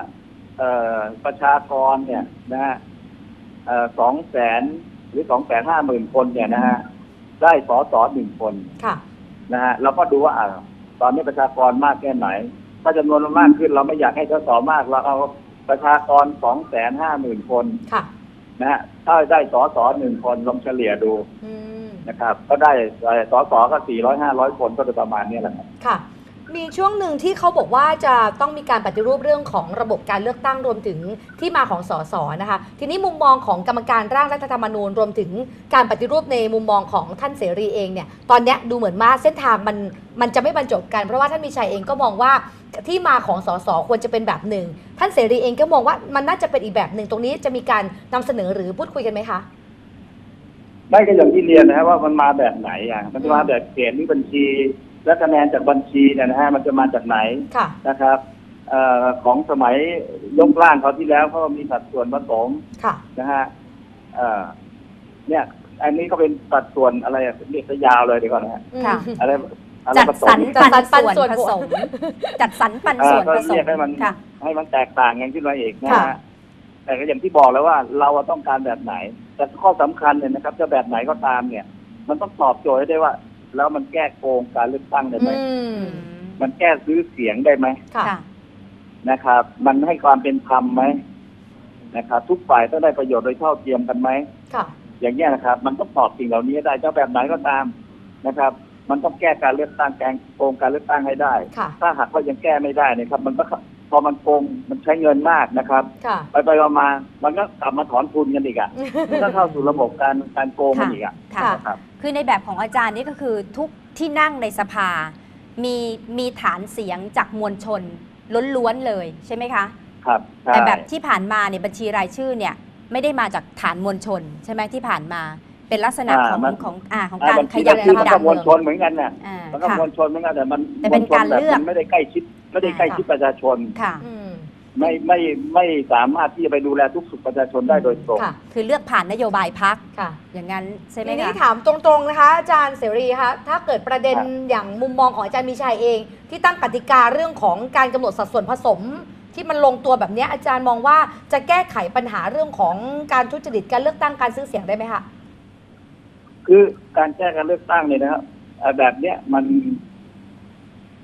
Speaker 3: ประชากรเนี่ยนะฮะ200,000 หรือ 250,000 คนเนี่ยนะฮะได้สส1 คน
Speaker 1: ค่ะ
Speaker 3: นะฮะเราก็ดูว่าตอนนี้ประชากรมากแค่ไหน ถ้าจำนวนมันมากขึ้นเราไม่อยากให้สสมากเราเอาประชากร 250,000 คน
Speaker 1: ค่ะ
Speaker 3: นะฮะถ้าได้สส1 คนลองเฉลี่ยดู
Speaker 1: อืม
Speaker 3: นะครับ ก็ได้สสก็400-500 คนก็จะประมาณนี้แหละครับ
Speaker 1: ค่ะ มีช่วงหนึ่งที่เขาบอกว่าจะต้องมีการปฏิรูปเรื่องของระบบการเลือกตั้งรวมถึงที่มาของสสนะคะ ทีนี้มุมมองของกรรมการร่างรัฐธรรมนูญรวมถึงการปฏิรูปในมุมมองของท่านเสรีเองเนี่ย ตอนเนี้ยดูเหมือนว่าเส้นทางมันจะไม่บรรจบกัน เพราะว่าท่านมีชัยเองก็มองว่าที่มาของสสควรจะเป็นแบบหนึ่ง ท่านเสรีเองก็มองว่ามันน่าจะเป็นอีกแบบหนึ่งตรงนี้จะมีการนำเสนอหรือพูดคุยกันไหมคะ
Speaker 3: ไม่ก็อย่างที่เรียนนะฮะว่ามันมาแบบไหนมันจะมาแบบเขตหรือบัญชี และคะแนนจากบัญชีเนี่ยนะฮะมันจะมาจากไหน
Speaker 1: ค่ะ
Speaker 3: นะครับของสมัยยกร่างเขาวที่แล้วเขามีสัดส่วนผสม
Speaker 1: ค่ะ
Speaker 3: นะฮะเนี่ยอันนี้ก็เป็นสัดส่วนอะไรเรียกซะยาวเลยเดี๋ยวก่อนนะฮะ
Speaker 2: ค่ะ
Speaker 3: อะไร
Speaker 2: จัด
Speaker 3: ผส
Speaker 2: สร
Speaker 3: ม
Speaker 2: รปันส่วนผสม จัดสรรปันส่วน
Speaker 3: ก็
Speaker 2: ผส
Speaker 3: เรีย
Speaker 2: ม
Speaker 3: กให้มัน
Speaker 2: ค่ะ
Speaker 3: ให้มันแตกต่างกันขึ้นมาอีกนะ
Speaker 1: ค่ะ
Speaker 3: ฮะแต่ก็อย่างที่บอกแล้วว่าเราต้องการแบบไหน แต่ข้อสำคัญเนี่ยนะครับจะแบบไหนก็ตามเนี่ย มันต้องตอบโจทย์ให้ได้ว่า แล้วมันแก้โกงการเลือกตั้งได้ไหม
Speaker 1: อืม
Speaker 3: มันแก้ซื้อเสียงได้ไหม
Speaker 1: ค่ะ
Speaker 2: ค่ะ
Speaker 3: นะครับ มันให้ความเป็นธรรมไหมนะครับ ทุกฝ่ายต้องได้ประโยชน์โดยเท่าเทียมกันไหม
Speaker 1: ค่ะ
Speaker 3: อย่างนี้ยนะครับ มันต้องตอบสิ่งเหล่านี้ได้จะแบบไหนก็ตามนะครับ มันต้องแก้การเลือกตั้งแกงโกงการเลือกตั้งให้ได้
Speaker 1: ค่ะ
Speaker 3: ถ้าหากว่ายังแก้ไม่ได้นะครับ มันก็พอมันโกงมันใช้เงินมากนะครับ
Speaker 1: ค่ะ
Speaker 3: ไปมามันก็กลับมาถอนทุนกันอีกอ่ะ มันก็เข้าสู่ระบบการโกงกันอีกอ่ะ
Speaker 2: ค่ะ
Speaker 1: ค่ะ
Speaker 3: นะครับ
Speaker 2: คือในแบบของอาจารย์นี่ก็คือทุกที่นั่งในสภา มีฐานเสียงจากมวลชนล้วนๆเลยใช่ไหมคะ
Speaker 3: ครับใช่
Speaker 2: แต่แบบที่ผ่านมาเนี่ยบัญชีรายชื่อเนี่ยไม่ได้มาจากฐานมวลชนใช่ไหมที่ผ่านมา เป็นลักษณะของการ
Speaker 3: บัญ
Speaker 2: ข
Speaker 3: ชี
Speaker 2: ยับ
Speaker 3: บัญ
Speaker 2: ข
Speaker 3: ชีมัน
Speaker 2: ยั
Speaker 3: ก็
Speaker 2: บ
Speaker 3: มวลชนเหมือนกันน่ะ
Speaker 2: อ่า
Speaker 3: มันก็
Speaker 2: ค่ะ
Speaker 3: มวลชนเหมือนกันแต่มัน
Speaker 2: แต่เป็นการเลือก
Speaker 3: มวลชนแบบมันไม่ได้ใกล้ชิดประชาชน
Speaker 2: ค่ะ
Speaker 1: อืม
Speaker 3: ไม่สามารถที่จะไปดูแลทุกสุขประชาชนได้โดยตรง
Speaker 1: ค่ะ
Speaker 2: คือเลือกผ่านนโยบายพัก
Speaker 1: ค่ะ
Speaker 2: อย่างนั้นใช่ไหม
Speaker 1: ทีนี้
Speaker 2: คะ
Speaker 1: ถามตรงๆนะคะอาจารย์เสรีคะถ้าเกิดประเด็น
Speaker 3: ครับ
Speaker 1: อย่างมุมมองของอาจารย์มีชัยเอง ที่ตั้งกติกาเรื่องของการกำหนดสัดส่วนผสม ที่มันลงตัวแบบนี้อาจารย์มองว่าจะแก้ไขปัญหาเรื่องของการทุจริตการเลือกตั้งการซื้อเสียงได้ไหมคะ
Speaker 3: คือการแก้การเลือกตั้งเนี่ยนะครับแบบเนี้ย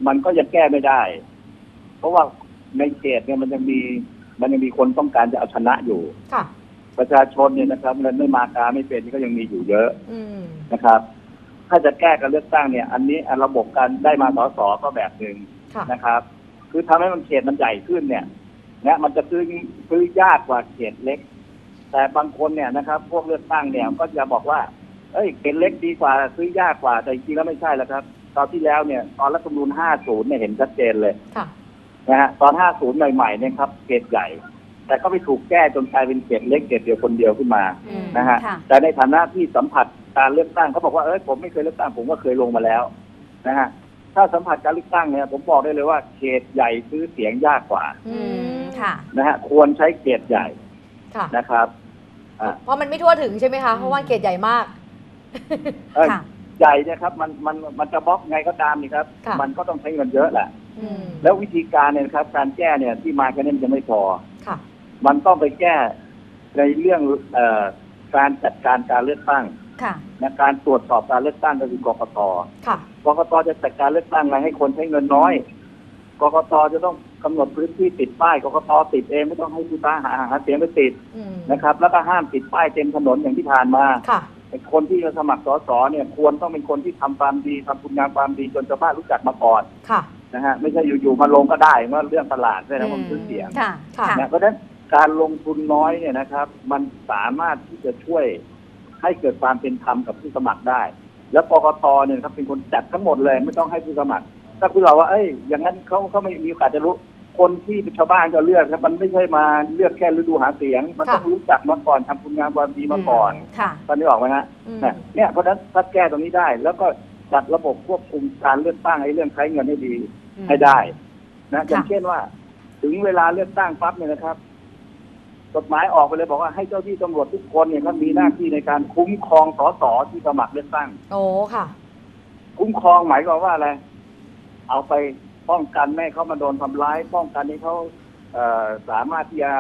Speaker 3: มันก็ยังแก้ไม่ได้ เพราะว่าในเขตเนี่ยมันยังมีคนต้องการจะเอาชนะอยู่
Speaker 1: ค่ะ
Speaker 3: ประชาชนเนี่ยนะครับเงินไม่มากาไม่เป็นก็ยังมีอยู่เยอะ
Speaker 1: อืม
Speaker 3: นะครับ ถ้าจะแก้การเลือกตั้งเนี่ย อันนี้ระบบการได้มาสสก็แบบหนึ่ง
Speaker 1: ค่ะ
Speaker 3: นะครับ คือทำให้มันเขตมันใหญ่ขึ้นเนี่ยนะมันจะซื้อยากกว่าเขตเล็ก แต่บางคนเนี่ยนะครับ พวกเลือกตั้งเนี่ยก็จะบอกว่าเอ้ยเขตเล็กดีกว่าซื้อยากกว่าแต่จริงๆแล้วไม่ใช่แล้วครับตอนที่แล้วเนี่ยตอนรัฐธรรมนูญ50เนี่ยเห็นชัดเจนเลย
Speaker 1: ค่ะ
Speaker 3: นะฮะตอน50ใหม่ๆเนี่ยครับเขตใหญ่ แต่ก็ไปถูกแก้จนกลายเป็นเขตเล็กเขตเดียวคนเดียวขึ้นมา
Speaker 1: อืม
Speaker 3: นะฮะ
Speaker 2: ค่ะ
Speaker 3: แต่ในฐานะที่สัมผัสการเลือกตั้งเขาบอกว่าผมไม่เคยเลือกตั้งผมก็เคยลงมาแล้วนะฮะถ้าสัมผัสการเลือกตั้งเนี่ยผมบอกได้เลยว่าเขตใหญ่ซื้อเสียงยากกว่า
Speaker 1: อืม
Speaker 2: ค่ะ
Speaker 3: นะฮะควรใช้เขตใหญ่
Speaker 1: ค่ะ
Speaker 3: นะครับอ่า
Speaker 1: เพราะมันไม่ทั่วถึงใช่ไหมคะ เพราะว่าเขตใหญ่มาก
Speaker 2: ค่ะ
Speaker 3: ใหญ่เนี่ยครับมันจะบล็อกไงก็ตามนี่ครับ
Speaker 1: ค่ะ
Speaker 3: มันก็ต้องใช้เงินเยอะแหละ
Speaker 1: อืม
Speaker 3: แล้ววิธีการเนี่ยครับการแก้เนี่ยที่มาแค่นี้มันจะไม่พอ
Speaker 1: ค่ะ
Speaker 3: มันต้องไปแก้ ในเรื่องการจัดการการเลือกตั้ง
Speaker 2: ค่ะ
Speaker 3: นะการตรวจสอบการเลือกตั้งก็คือกกต.
Speaker 1: ค่ะ
Speaker 3: กกต.จะจัดการเลือกตั้งอะไรให้คนใช้เงินน้อยกกต.จะต้องกำหนดพื้นที่ติดป้ายกกต.ติดเองไม่ต้องให้ผู้ท้าหาเสียงไปติด
Speaker 1: อืม
Speaker 3: นะครับ แล้วก็ห้ามติดป้ายเต็มถนนอย่างที่ผ่านมา
Speaker 1: ค่ะ
Speaker 3: คนที่จะสมัครสสเนี่ยควรต้องเป็นคนที่ทำความดีทำคุณงามความดีจนชาวบ้านรู้จักมาก่อน
Speaker 1: ค่ะ
Speaker 3: นะฮะไม่ใช่อยู่ๆมาลงก็ได้ว่าเรื่องตลาดใช่ไหมผมซื้อเสียง
Speaker 2: ค่ะ
Speaker 1: ค่ะ
Speaker 3: นะเพราะฉะนั้นการลงทุนน้อยเนี่ยนะครับ มันสามารถที่จะช่วยให้เกิดความเป็นธรรมกับผู้สมัครได้ แล้วกกตเนี่ยครับเป็นคนจัดทั้งหมดเลยไม่ต้องให้ผู้สมัคร ถ้าคุณเราว่าอย่างนั้นเขาไม่มีโอกาสจะรู้คนที่ชาวบ้านจะเลือกครับมันไม่ใช่มาเลือกแค่ฤดูหาเสียง มันต้องรู้จักมาก่อนทำคุณงามความดีมาก่อน
Speaker 2: ค่ะ
Speaker 3: ตอนนี้ออกไหมฮะ
Speaker 1: อืม
Speaker 3: เนี่ยเพราะฉะนั้นถ้าแก้ตรงนี้ได้ แล้วก็จัดระบบควบคุมการเลือกตั้งให้เรื่องใช้เงินให้ดี ให้ได้นะอย่างเช่นว่า ถึงเวลาเลือกตั้งปั๊บเนี่ยนะครับกฎหมายออกไปเลยบอกว่าให้เจ้าที่ตำรวจทุกคนเนี่ยมีหน้าที่ในการคุ้มครองสสที่สมัครเลือกตั้ง
Speaker 1: โอ้ ค่ะ
Speaker 3: คุ้มครองหมายความว่าอะไรเอาไปป้องกันไม่ให้เขามาโดนทำร้ายป้องกันให้เขาสามารถที่จะ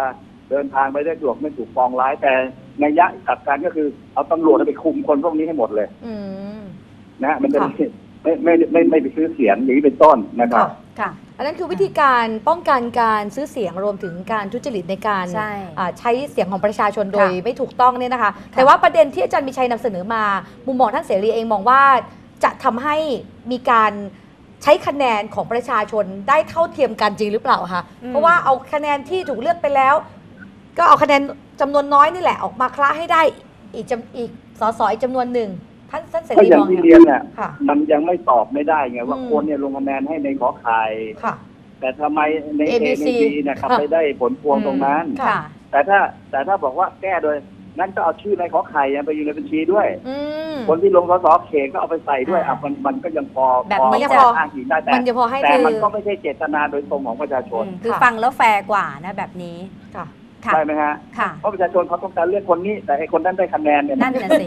Speaker 3: เดินทางไปได้สะดวกไม่ถูกปองร้ายแต่นัยยะกลับกันก็คือเอาตำรวจไปคุมคนพวกนี้ให้หมดเลย
Speaker 1: อืม
Speaker 3: นะมันจะ
Speaker 1: ค่ะ
Speaker 3: ไม่ไปซื้อเสียงอย่างนี้เป็นต้นนะครับ
Speaker 2: ค่ะ
Speaker 1: อันนั้นคือวิธีการป้องกันการซื้อเสียงรวมถึงการทุจริตในการ
Speaker 2: ใช่
Speaker 1: ใช้เสียงของประชาชนโดย
Speaker 2: ค่ะ
Speaker 1: ไม่ถูกต้องเนี่ยนะคะ แต่ว่าประเด็นที่อาจารย์มีชัยนำเสนอมา มุมมองท่านเสรีเองมองว่าจะทำให้มีการใช้คะแนนของประชาชนได้เท่าเทียมกันจริงหรือเปล่าคะเพราะว่าเอาคะแนนที่ถูกเลือกไปแล้ว ก็เอาคะแนนจำนวนน้อยนี่แหละออกมาคล้าให้ได้อีกสสอีกจำนวนหนึ่งท่านเส
Speaker 3: ก็
Speaker 1: รี
Speaker 3: อย่าม
Speaker 1: อง
Speaker 3: ที่
Speaker 1: ไง
Speaker 3: เรียนเนี่ย
Speaker 1: ค่ะ
Speaker 3: มันยังไม่ตอบไม่ได้ไงว่า
Speaker 1: อืม
Speaker 3: คนเนี่ยลงคะแนนให้ในขอไข่
Speaker 1: ค่ะ
Speaker 3: แต่ทำไมใน
Speaker 1: A
Speaker 3: เอ
Speaker 1: B
Speaker 3: ใน
Speaker 1: C
Speaker 3: บีเนี่ยกลับไปได้ผลพวงตรงนั้น
Speaker 1: ค่ะ
Speaker 2: ค่ะ
Speaker 3: แต่ถ้าบอกว่าแก้โดยนั้นก็เอาชื่อในขอไข่ไปอยู่ในบัญชีด้วย
Speaker 1: อืม
Speaker 3: คนที่ลงสสเขตก็เอาไปใส่ด้วยมันก็ยังพอ
Speaker 2: แบบ
Speaker 3: พอ
Speaker 2: นี้
Speaker 1: จะ
Speaker 3: อ้างอิงได้แต่
Speaker 1: มันจะพอให้
Speaker 3: แต่
Speaker 1: คือ
Speaker 3: มันก็ไม่ใช่เจตนาโดยตรงของประชาชน
Speaker 2: คือ
Speaker 1: ค่ะ
Speaker 2: ฟังแล้วแฟร์กว่านะแบบนี้
Speaker 1: ค่ะ
Speaker 2: ค่ะ
Speaker 3: ใช่ไหมฮะ
Speaker 2: ค่ะ
Speaker 3: เพราะประชาชนเขาต้องการเลือกคนนี้ แต่ไอ้คนนั้นได้คะแนนเนี่ย
Speaker 2: นั่นน่ะสิ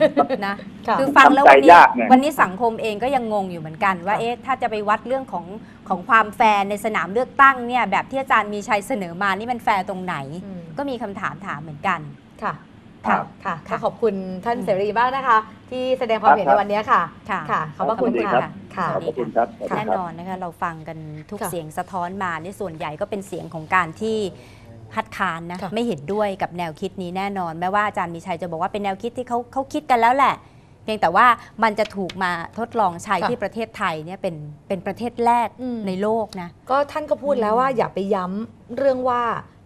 Speaker 2: นะ
Speaker 1: ค่ะ
Speaker 2: คือฟังแล้ว
Speaker 3: ทำใจ
Speaker 2: วันนี้
Speaker 3: ยากไง
Speaker 2: วันนี้สังคมเองก็ยังงงอยู่เหมือนกันว่า
Speaker 1: ค่ะ
Speaker 2: เอ๊ะถ้าจะไปวัดเรื่องของความแฟร์ในสนามเลือกตั้งเนี่ยแบบที่อาจารย์มีชัยเสนอมานี่มันแฟร์ตรงไหน
Speaker 1: อืม
Speaker 2: ก็มีคำถามเหมือนกัน
Speaker 1: ค่ะ
Speaker 3: ครั
Speaker 1: ค่ะ
Speaker 3: บ
Speaker 1: ค่ะก็ขอบคุณท่านเสรีบ้างนะคะ ที่แสดงความเห็นในวันนี้ค่ะ
Speaker 2: ค่ะ
Speaker 1: ค่ะ ขอบพระคุณ
Speaker 3: สวัสดี
Speaker 1: ค่ะ
Speaker 3: ครับ
Speaker 1: ค่ะ
Speaker 3: ขอบพระคุณครับสวัสดี
Speaker 2: แน่
Speaker 3: ครับ
Speaker 2: นอนนะคะเราฟังกันทุก
Speaker 1: ค่ะ
Speaker 2: เสียงสะท้อนมาในส่วนใหญ่ก็เป็นเสียงของการที่คัดค้านนะ
Speaker 1: ค่ะ
Speaker 2: ไม่เห็นด้วยกับแนวคิดนี้แน่นอนแม้ว่าอาจารย์มีชัยจะบอกว่าเป็นแนวคิดที่เขาคิดกันแล้วแหละ เพียงแต่ว่ามันจะถูกมาทดลองใช้ที่ประเทศไทยเนี่ยเป็นประเทศแรก
Speaker 1: อืม
Speaker 2: ในโลกนะ
Speaker 1: ก็ท่านก็พูดแล้วว่าอย่าไปย้ำเรื่องว่า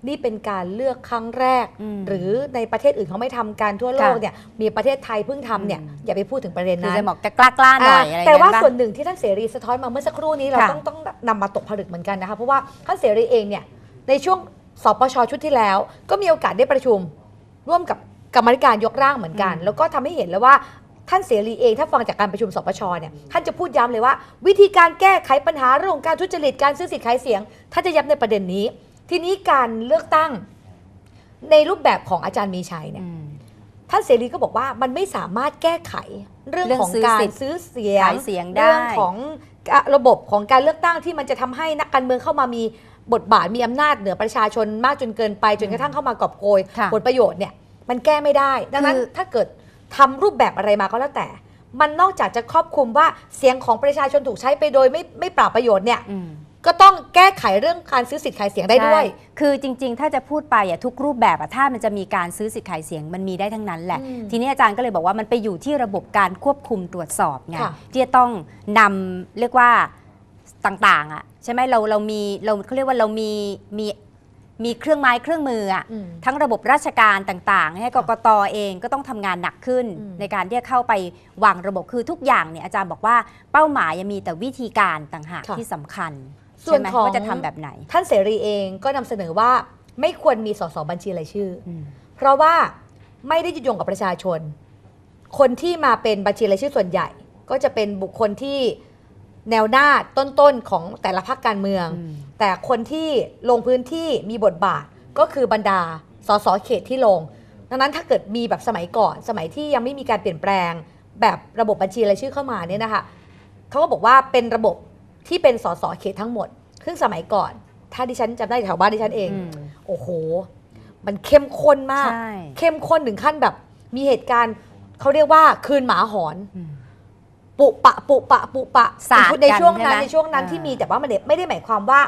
Speaker 1: นี่เป็นการเลือกครั้งแรก
Speaker 2: อืม
Speaker 1: หรือในประเทศอื่นเขาไม่ทำกันทั่วโลก
Speaker 2: ค่ะ
Speaker 1: เนี่ยมีประเทศไทยเพิ่งทำเนี่ย
Speaker 2: อืม
Speaker 1: อย่าไปพูดถึงประเด็น
Speaker 2: คือ
Speaker 1: นั้น
Speaker 2: จะบอกกล้าๆหน่อยอะไรอย่าง
Speaker 1: แต่
Speaker 2: เงี้ย
Speaker 1: ว่า
Speaker 2: ป่ะ
Speaker 1: ส่วนหนึ่งที่ท่านเสรีสะท้อนมาเมื่อสักครู่นี้เรา
Speaker 2: ค่ะ
Speaker 1: ต้องนำมาตกผลึกเหมือนกันนะคะเพราะว่าท่านเสรีเองเนี่ยในช่วงสปชชุดที่แล้ว ก็มีโอกาสได้ประชุม ร่วมกับกรรมาธิการยกร่างเหมือนกัน แล้วก็ทำให้เห็นแล้วว่าท่านเสรีเองถ้าฟังจากการประชุมสปชเนี่ยท่านจะพูดย้ำเลยว่า วิธีการแก้ไขปัญหาเรื่องของการทุจริตการซื้อสิทธิ์ขายเสียงท่านจะย้ำในประเด็นนี้ ทีนี้การเลือกตั้งในรูปแบบของอาจารย์มีชัยเนี่ย
Speaker 2: อืม
Speaker 1: ท่านเสรีก็บอกว่ามันไม่สามารถแก้ไขเรื่องของ
Speaker 2: เรื่องซื้อ
Speaker 1: การ
Speaker 2: สิทธิ์
Speaker 1: ซื้อเสียง
Speaker 2: ขายเสียงได้
Speaker 1: เรื่องของระบบของการเลือกตั้งที่มันจะทำให้นักการเมืองเข้ามามีบทบาทมีอำนาจเหนือประชาชนมากจนเกินไปจนกระทั่งเข้ามากอบโกย
Speaker 2: ค่ะ
Speaker 1: ผลประโยชน์เนี่ยมันแก้ไม่ได้ ดังนั้น
Speaker 2: คือ
Speaker 1: ถ้าเกิดทำรูปแบบอะไรมาก็แล้วแต่ มันนอกจากจะครอบคลุมว่าเสียงของประชาชนถูกใช้ไปโดยไม่ปราบประโยชน์เนี่ย
Speaker 2: อืม
Speaker 1: ก็ต้องแก้ไขเรื่องการซื้อสิทธิ์ขายเสียงได้ด้วย
Speaker 2: ใช่คือจริงๆ ถ้าจะพูดไปทุกรูปแบบถ้ามันจะมีการซื้อสิทธิ์ขายเสียงมันมีได้ทั้งนั้นแหละ
Speaker 1: อืม
Speaker 2: ทีนี้อาจารย์ก็เลยบอกว่ามันไปอยู่ที่ระบบการควบคุมตรวจสอบไง
Speaker 1: ค่ะ
Speaker 2: ที่จะต้องนำเรียกว่าต่างๆใช่ไหมเรามีเขาเรียกว่าเรามีเครื่องไม้เครื่องมือ
Speaker 1: อืม
Speaker 2: ทั้งระบบราชการต่างๆให้กกตเองก็ต้องทำงานหนักขึ้น
Speaker 1: อืม
Speaker 2: ในการที่จะเข้าไปวางระบบคือทุกอย่างเนี่ยอาจารย์บอกว่าเป้าหมายยังมีแต่วิธีการต่างหากที่สำคัญ
Speaker 1: ส่วน
Speaker 2: ใช่ไหม
Speaker 1: ของ
Speaker 2: ว่าจะทำแบบไหน
Speaker 1: ท่านเสรีเองก็นำเสนอว่าไม่ควรมีสสบัญชีรายชื่อ
Speaker 2: อืม
Speaker 1: เพราะว่าไม่ได้ยึดโยงกับประชาชน คนที่มาเป็นบัญชีรายชื่อส่วนใหญ่ ก็จะเป็นบุคคลที่แนวหน้าต้นๆของแต่ละพรรคการเมือง
Speaker 2: อืม
Speaker 1: แต่คนที่ลงพื้นที่มีบทบาทก็คือบรรดาสสเขตที่ลง ดังนั้นถ้าเกิดมีแบบสมัยก่อนสมัยที่ยังไม่มีการเปลี่ยนแปลงแบบระบบบัญชีรายชื่อเข้ามาเนี่ยนะคะเขาก็บอกว่าเป็นระบบที่เป็นสสเขตทั้งหมดซึ่งสมัยก่อน ถ้าดิฉันจำได้แถวบ้านดิฉันเอง
Speaker 2: อืม
Speaker 1: โอ้โห มันเข้มข้นมาก
Speaker 2: ใช่
Speaker 1: เข้มข้นถึงขั้นแบบมีเหตุการณ์เขาเรียกว่าคืนหมาหอน ปุปะปุปะปุปะ
Speaker 2: สาดกัน
Speaker 1: ในช่วงนั้น
Speaker 2: ใช่ไหม
Speaker 1: ในช่วงนั้น
Speaker 2: อ่า
Speaker 1: ที่มีแต่ว่ามันไม่ได้หมายความว่า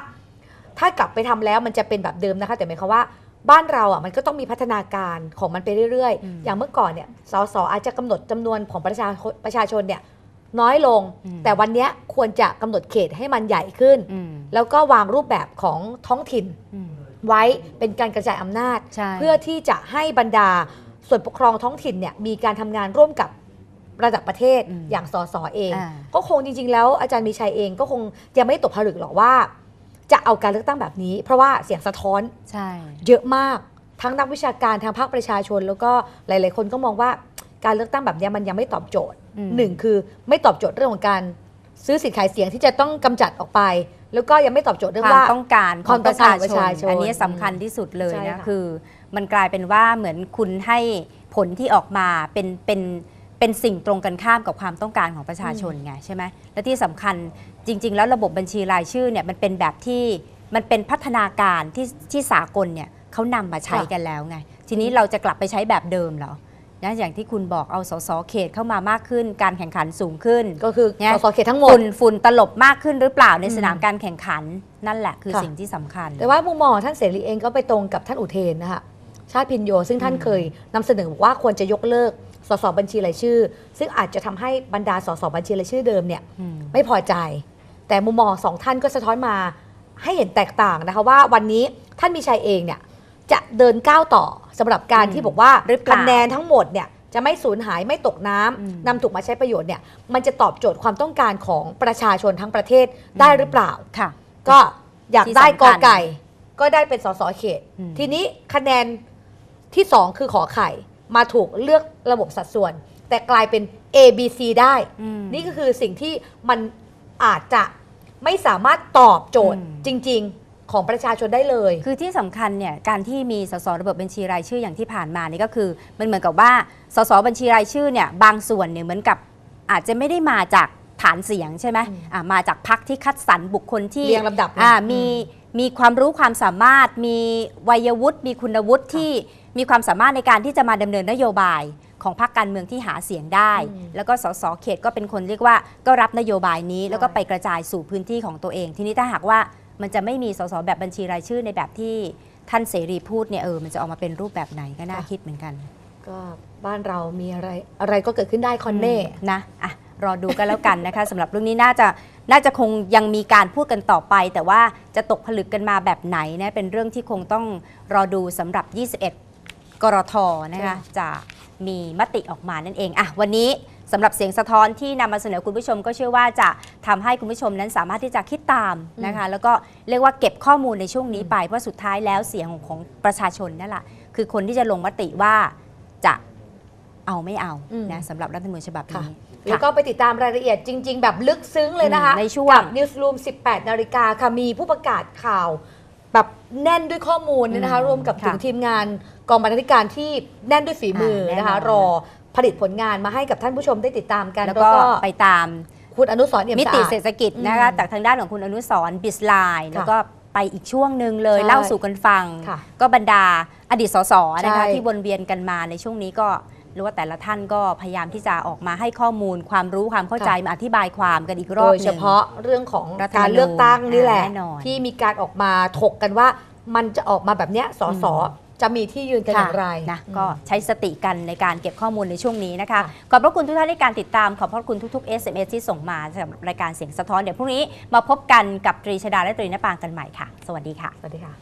Speaker 1: ถ้ากลับไปทำแล้วมันจะเป็นแบบเดิมนะคะ แต่หมายความว่าบ้านเราอ่ะมันก็ต้องมีพัฒนาการของมันไปเรื่อยๆ อย่างเมื่อก่อนเนี่ยสสอาจจะกำหนดจำนวนของประชาชนเนี่ยน้อยลง แต่วันเนี้ยควรจะกำหนดเขตให้มันใหญ่ขึ้น แล้วก็วางรูปแบบของท้องถิ่นไว้เป็นการกระจายอำนาจ
Speaker 2: ใช่
Speaker 1: เพื่อที่จะให้บรรดาส่วนปกครองท้องถิ่นเนี่ยมีการทำงานร่วมกับระดับประเทศอย่างสสเอง ก็คงจริงๆแล้วอาจารย์มีชัยเองก็คงยังไม่ตกผลึกหรอกว่า จะเอาการเลือกตั้งแบบนี้ เพราะว่าเสียงสะท้อน
Speaker 2: ใช่
Speaker 1: เยอะมากทั้งนักวิชาการทางภาคประชาชน แล้วก็หลายๆคนก็มองว่าการเลือกตั้งแบบนี้มันยังไม่ตอบโจทย์หนึ่งคือไม่ตอบโจทย์เรื่องของการซื้อสิทธิ์ขายเสียงที่จะต้องกำจัดออกไป แล้วก็ยังไม่ตอบโจทย์เรื่อง
Speaker 2: ความ
Speaker 1: ว่า
Speaker 2: ต้องการข
Speaker 1: ควา
Speaker 2: อง
Speaker 1: ม
Speaker 2: ป
Speaker 1: ต้อ
Speaker 2: ระ
Speaker 1: งกา
Speaker 2: ชาร
Speaker 1: ประ
Speaker 2: ชน
Speaker 1: ชาชน
Speaker 2: อันนี้สำคัญที่สุดเลย
Speaker 1: ใช่
Speaker 2: นะ
Speaker 1: ค่ะ
Speaker 2: คือมันกลายเป็นว่าเหมือนคุณให้ผลที่ออกมาเป็นสิ่งตรงกันข้ามกับความต้องการของประชาชนไงใช่ไหมและที่สำคัญจริง ๆ แล้วระบบบัญชีรายชื่อเนี่ยมันเป็นแบบที่มันเป็นพัฒนาการที่สากลเนี่ยเขานำมาใช้กันแล้วไงทีนี้เราจะกลับไปใช้แบบเดิมเหรอนะอย่างที่คุณบอกเอาสสเขตเข้ามามากขึ้นการแข่งขันสูงขึ้น
Speaker 1: ก็คือ
Speaker 2: เนี่ย
Speaker 1: สสเขตทั้งหมด
Speaker 2: ฝุ่นตลบมากขึ้นหรือเปล่าในสนามการแข่งขันนั่นแหละคือ
Speaker 1: ค่ะ
Speaker 2: สิ่งที่สำคัญ
Speaker 1: แต่ว่ามุมมองของท่านเสรีเองก็ไปตรงกับท่านอุเทนนะคะชาติพินโยซึ่งท่านเคยนำเสนอบอกว่าควรจะยกเลิกสสบัญชีรายชื่อ ซึ่งอาจจะทำให้บรรดาสสบัญชีรายชื่อเดิมเนี่ยไม่พอใจ แต่มุมมองสองท่านก็สะท้อนมาให้เห็นแตกต่างนะคะว่าวันนี้ท่านมีชัยเองเนี่ยจะเดินก้าวต่อสำหรับการที่บอกว่า
Speaker 2: หรือเปล่า
Speaker 1: คะแนนทั้งหมดเนี่ยจะไม่สูญหายไม่ตกน้ำนำถูกมาใช้ประโยชน์เนี่ยมันจะตอบโจทย์ความต้องการของประชาชนทั้งประเทศได้หรือเปล่า
Speaker 2: ค่ะ
Speaker 1: ก็อยากได้
Speaker 2: ที่
Speaker 1: ก
Speaker 2: สำคั
Speaker 1: อ
Speaker 2: ญ
Speaker 1: ไก่ ก็ได้เป็นสสเขต ทีนี้คะแนนที่ 2 คือขอไข่ มาถูกเลือกระบบสัดส่วน แต่กลายเป็น A B C ได้ นี่ก็คือสิ่งที่มันอาจจะไม่สามารถตอบโจทย์จริง ๆ ของประชาชนได้เลย
Speaker 2: คือที่สำคัญเนี่ยการที่มีสสระบบบัญชีรายชื่ออย่างที่ผ่านมานี่ก็คือมันเหมือนกับว่าสสบัญชีรายชื่อเนี่ยบางส่วนเนี่ยเหมือนกับอาจจะไม่ได้มาจากฐานเสียงใช่ไหมมาจากพรรคที่คัดสรรบุคคลที่
Speaker 1: เรียงลำดับ
Speaker 2: มีความรู้ความสามารถมีวัยวุฒิมีคุณวุฒิที่มีความสามารถในการที่จะมาดำเนินนโยบายของพรรคการเมืองที่หาเสียงได้ แล้วก็สสเขตก็เป็นคนเรียกว่าก็รับนโยบายนี้ แล้วก็ไปกระจายสู่พื้นที่ของตัวเอง ทีนี้ถ้าหากว่ามันจะไม่มีสสแบบบัญชีรายชื่อในแบบที่ท่านเสรีพูดเนี่ยมันจะออกมาเป็นรูปแบบไหนก็น่าคิดเหมือนกัน
Speaker 1: ก็บ้านเรามีอะไรก็เกิดขึ้นได้คอนเน่
Speaker 2: นะอ่ะรอดูกันแล้วกันนะคะ สำหรับเรื่องนี้น่าจะคงยังมีการพูดกันต่อไป แต่ว่าจะตกผลึกกันมาแบบไหนนะเป็นเรื่องที่คงต้องรอดูสำหรับ 21 กรทนะคะจะมีมติออกมานั่นเองอ่ะวันนี้สำหรับเสียงสะท้อนที่นำมาเสนอคุณผู้ชมก็เชื่อว่าจะทำให้คุณผู้ชมนั้นสามารถที่จะคิดตามนะคะแล้วก็เรียกว่าเก็บข้อมูลในช่วงนี้ไปเพราะสุดท้ายแล้วเสียงของประชาชนนั่นแหละคือคนที่จะลงมติว่าจะเอาไม่เอานะสำหรับรัฐธรรมนูญฉบับนี้
Speaker 1: แล้วก็ไปติดตามรายละเอียดจริง ๆ แบบลึกซึ้งเลยนะคะ
Speaker 2: ในช่วง
Speaker 1: กับ Newsroom 18 นาฬิกาค่ะมีผู้ประกาศข่าวแบบแน่นด้วยข้อมูลเนี่ยนะคะรวมกับถึงทีมงานกองบรรณาธิการที่แน่นด้วยฝีมือนะคะรอผลิตผลงานมาให้กับท่านผู้ชมได้ติดตามกัน
Speaker 2: แล้วก็ไปตาม
Speaker 1: คุณอนุสรณ์เอี่ยม
Speaker 2: มิ
Speaker 1: สะ
Speaker 2: ติ
Speaker 1: อาด
Speaker 2: เศรษฐกิจนะคะจากทางด้านของคุณอนุสรณ์บิสไลน์แล้วก็ไปอีกช่วงหนึ่งเลย
Speaker 1: ใช่
Speaker 2: เล่าสู่กันฟัง
Speaker 1: ค่ะ
Speaker 2: ก็บรรดาอดีตสสนะคะ
Speaker 1: ใช่
Speaker 2: ที่วนเวียนกันมาในช่วงนี้ก็หรือว่าแต่ละท่านก็พยายามที่จะออกมาให้ข้อมูลความรู้ความเข้าใจมาอธิบายความกันอีกรอบ
Speaker 1: โด
Speaker 2: ห
Speaker 1: ย
Speaker 2: นึ่ง
Speaker 1: เฉพาะเรื่องของ
Speaker 2: รัฐธรรมนูญ
Speaker 1: การเลือกตั้งนี่แหละ
Speaker 2: แน่นอน
Speaker 1: ที่มีการออกมาถกกันว่ามันจะออกมาแบบเนี้ยสสจะมีที่ยืนกันอย่างไร
Speaker 2: นะก็ใช้สติกันในการเก็บข้อมูลในช่วงนี้นะคะ ขอบพระคุณทุกท่านในการติดตามขอบพระคุณทุกๆ SMS ที่ส่งมาสำหรับรายการเสียงสะท้อนเดี๋ยวพรุ่งนี้มาพบกันกับตรีชดาและตรีนปางกันใหม่ค่ะ สวัสดีค่ะ
Speaker 1: สวัสดีค่ะ